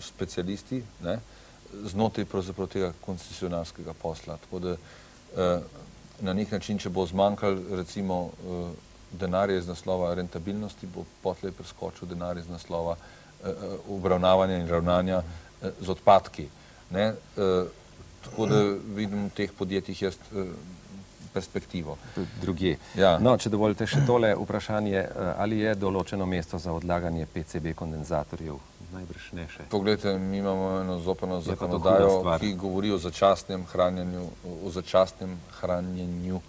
specialisti znotraj pravzaprav tega koncesionarskega posla. Tako da na nek način, če bo zmanjkalo recimo denarja iz naslova rentabilnosti, bo potlej preskočil denar iz naslova obravnavanja in ravnanja z odpadki. Tako da vidim v teh podjetjih jaz perspektivo. Drugje. No, če dovolite še tole vprašanje, ali je določeno mesto za odlaganje PCB kondenzatorjev? Najbrž ne še. Poglejte, mi imamo eno zoprno zakonodajo, ki govori o začasnem hranjenju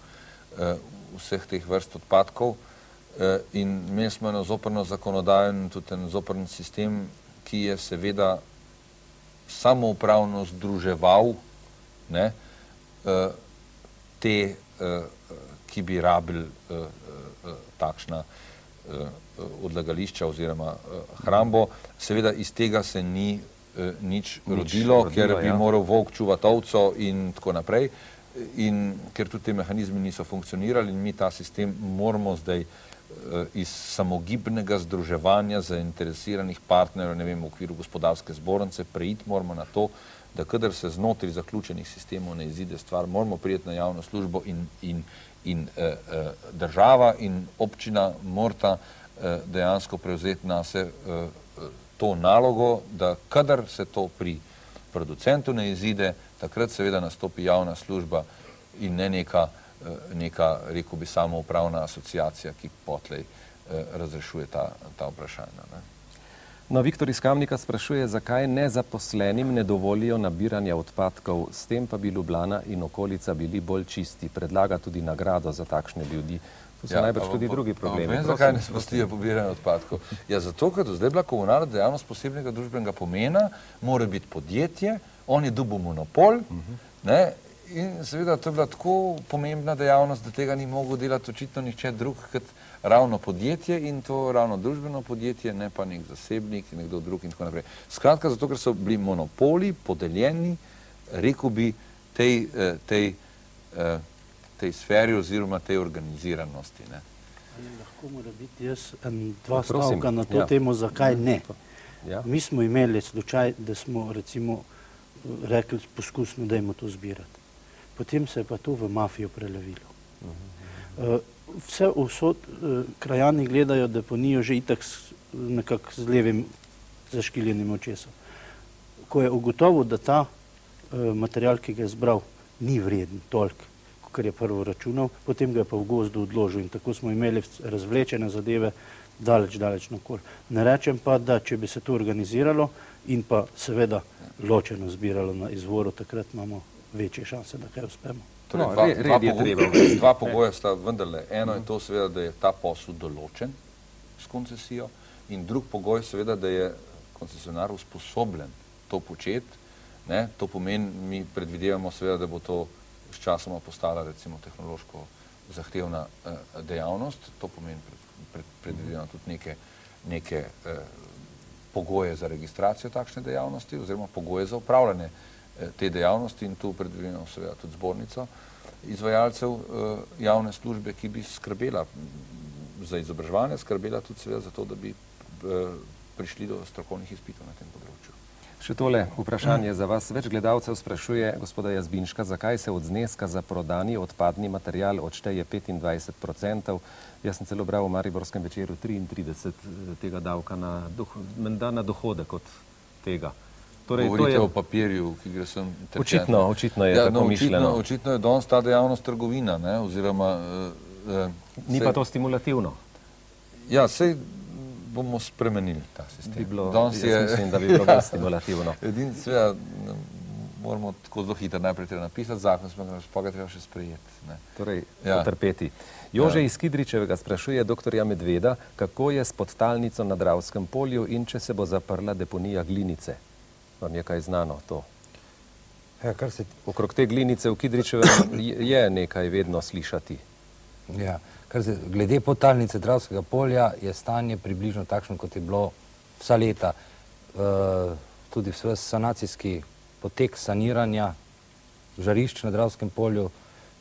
vseh teh vrst odpadkov in imeli smo eno zoprno zakonodajo in tudi en zoprn sistem, ki je seveda samoupravno združeval te, ki bi rabili takšna odlagališča oziroma hrambo. Seveda iz tega se ni nič rodilo, ker bi moral volk čuvati ovco in tako naprej. In ker tudi te mehanizmi niso funkcionirali in mi ta sistem moramo zdaj iz samogibnega združevanja zainteresiranih partnerjev, ne vem, v okviru gospodarske zbornice, preiti moramo na to, da kadar se znotraj zaključenih sistemov ne izide stvar, moramo prijeti na javno službo in država in občina morata dejansko prevzeti nase to nalogo, da kadar se to pri producentu ne izide, takrat seveda nastopi javna služba in ne neka, rekel bi, samoupravna asociacija, ki potlej razrešuje ta vprašanja. No, Viktor iz Kamnika sprašuje, zakaj nezaposlenim ne dovolijo nabiranja odpadkov, s tem pa bi Ljubljana in okolica bili bolj čisti. Predlaga tudi nagrado za takšne ljudi. To so najbrž tudi drugi problemi. Vem, zakaj ne sprostijo pobiranja odpadkov. Ja, zato, ker do zdaj bila komunalna dejavnost posebnega družbenega pomena, mora biti podjetje, on je dobil monopol, in seveda to je bila tako pomembna dejavnost, da tega ni mogel delati očitno nihče drug, kot ravno podjetje in to ravno družbeno podjetje, ne pa nek zasebnik, nekdo drug in tako naprej. Skratka, zato, ker so bili monopoli podeljeni, rekel bi, tej sferi oziroma tej organiziranosti. Lahko mora biti jaz dva stavka na to temo, zakaj ne. Mi smo imeli slučaj, da smo recimo rekli poskusno, dajmo to zbirati. Potem se je pa to v mafijo prelevilo. Vsod krajani gledajo deponijo že itak nekako z levim zaškiljenim očesom. Ko je ugotovil, da ta material, ki ga je zbral, ni vreden toliko, kar je prvo računal, potem ga je pa v gozdu odložil in tako smo imeli razvlečene zadeve daleč naokoli. Ne rečem pa, da če bi se to organiziralo in pa seveda ločeno zbiralo na izvoru, takrat imamo večje šanse, da kaj uspemo. Dva pogoja sta vendarle. Eno je to seveda, da je ta posel določen s koncesijo in drug pogoj seveda, da je koncesionar usposobljen to početi To pomeni, mi predvidevamo seveda, da bo to s časoma postala recimo tehnološko zahtevna dejavnost. To pomeni, predvidevamo tudi neke pogoje za registracijo takšne dejavnosti oziroma pogoje za upravljanje te dejavnosti in tu predvidevamo seveda tudi zbornico izvajalcev javne službe, ki bi skrbela za izobraževanje, skrbela tudi seveda za to, da bi prišli do strokovnih izpitov na tem področju. Še tole vprašanje za vas. Več gledalcev sprašuje gospoda Jazbinška, zakaj se od zneska za prodani odpadni material odšteje 25%. Jaz sem celo bral v Mariborskem večeru 33 tega davka menda na dohodek od tega. Govorite o papirju, ki gre sem trčen. Očitno je tako mišljeno. Očitno je danes ta dejavnost trgovina, oziroma... Ni pa to stimulativno. Ja, sej bomo spremenili ta sistem. Jaz mislim, da bi bilo bolj stimulativno. Edino, seveda, moramo tako zelo hitro najprej treba napisati zakon, pa ga treba še sprejeti. Torej, potrpeti. Jože iz Kidričevega sprašuje doktorja Medveda, kako je s podtalnico na Dravskem polju in če se bo zaprla deponija Glinice. Vam je kaj znano to? Okrog te Glinice v Kidričevem je nekaj vedno slišati. Ja, glede podtalnice Dravskega polja je stanje približno takšno, kot je bilo vsa leta. Tudi sanacijski potek saniranja žarišč na Dravskem polju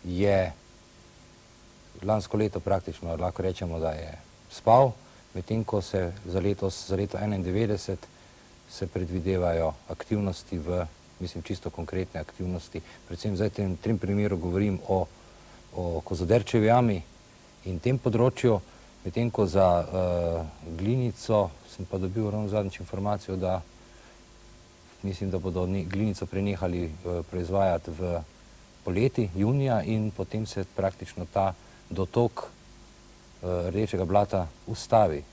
je lansko leto praktično, lahko rečemo, da je spal, medtem ko se za leto 1991 se predvidevajo aktivnosti mislim, čisto konkretne aktivnosti. Predvsem zdaj v tem primeru govorim o Kozoderčevi jami in tem področju, medtem ko za Glinico sem pa dobil ravno zadnjič informacijo, da mislim, da bodo Glinico prenehali proizvajati v poleti, junija, in potem se praktično ta dotok rdečega blata ustavi.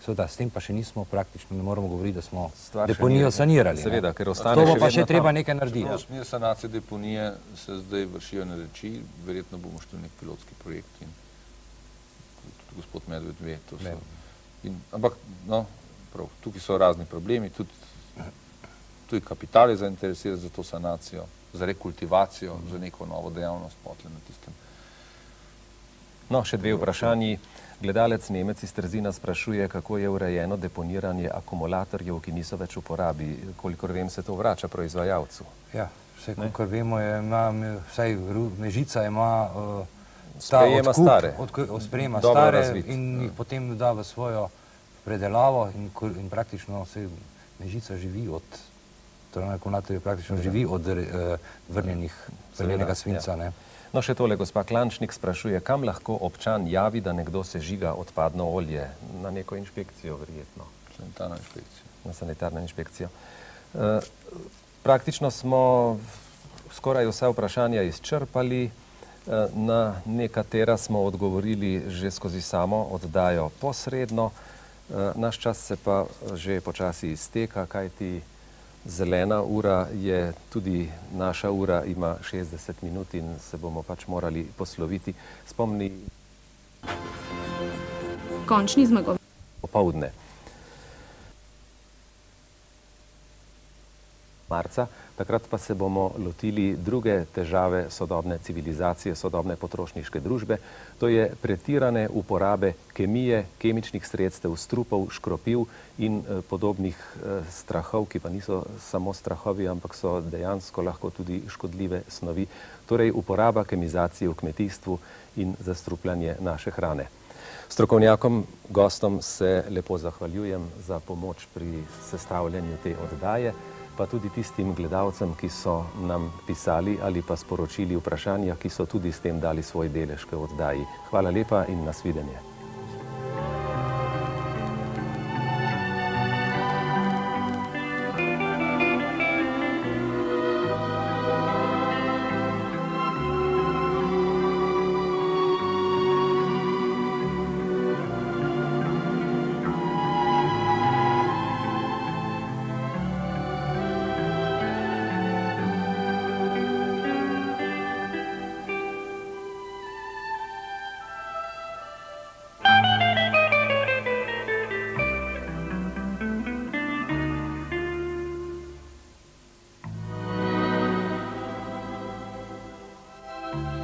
Seveda, s tem pa še nismo praktično, ne moramo govoriti, da smo deponijo sanirali. Seveda, ker ostane še vedno tam. To bo pa še treba nekaj narediti. Smer sanacije deponije se zdaj vršijo na reči, verjetno bomo šli nek pilotski projekt in tudi gospod Medved ve, to so. Ampak, prav, tukaj so razni problemi, tudi kapital je zainteresiran za to sanacijo, za rekultivacijo, za neko novo dejavnost potle na tistem. Še dve vprašanji. Gledalec Nemec iz Trzina sprašuje, kako je urejeno deponiranje akumulatorjev, ki niso več v uporabi. Kolikor vem, se to vrača proizvajalcu. Ja, vse, kolikor vemo, vsaj Mežica ima sprejema stare in jih potem da v svojo predelavo in praktično Mežica živi od, torej akumulatorjev praktično živi od vrnjenega svinca. Še tole, gospa Klančnik sprašuje, kam lahko občan javi, da nekdo sežiga odpadno olje? Na neko inšpekcijo, verjetno. Sanitarno inšpekcijo. Na sanitarno inšpekcijo. Praktično smo skoraj vsa vprašanja izčrpali. Na nekatera smo odgovorili že skozi samo oddajo posredno. Naš čas se pa že počasi izteka, kajti zelena ura je tudi naša ura, ima 60 minut in se bomo pač morali posloviti. Spomni končni zmagovalec popoldne marca, takrat pa se bomo lotili druge težave sodobne civilizacije, sodobne potrošniške družbe. To je pretirane uporabe kemije, kemičnih sredstev, strupov, škropiv in podobnih strahov, ki pa niso samo strahovi, ampak so dejansko lahko tudi škodljive snovi. Torej uporaba kemizacije v kmetijstvu in zastrupljanje naše hrane. Strokovnjakom, gostom se lepo zahvaljujem za pomoč pri sestavljanju te oddaje, pa tudi tistim gledalcem, ki so nam pisali ali pa sporočili vprašanja, ki so tudi s tem dali svoj delež k oddaji. Hvala lepa in nasvidenje. Hvala.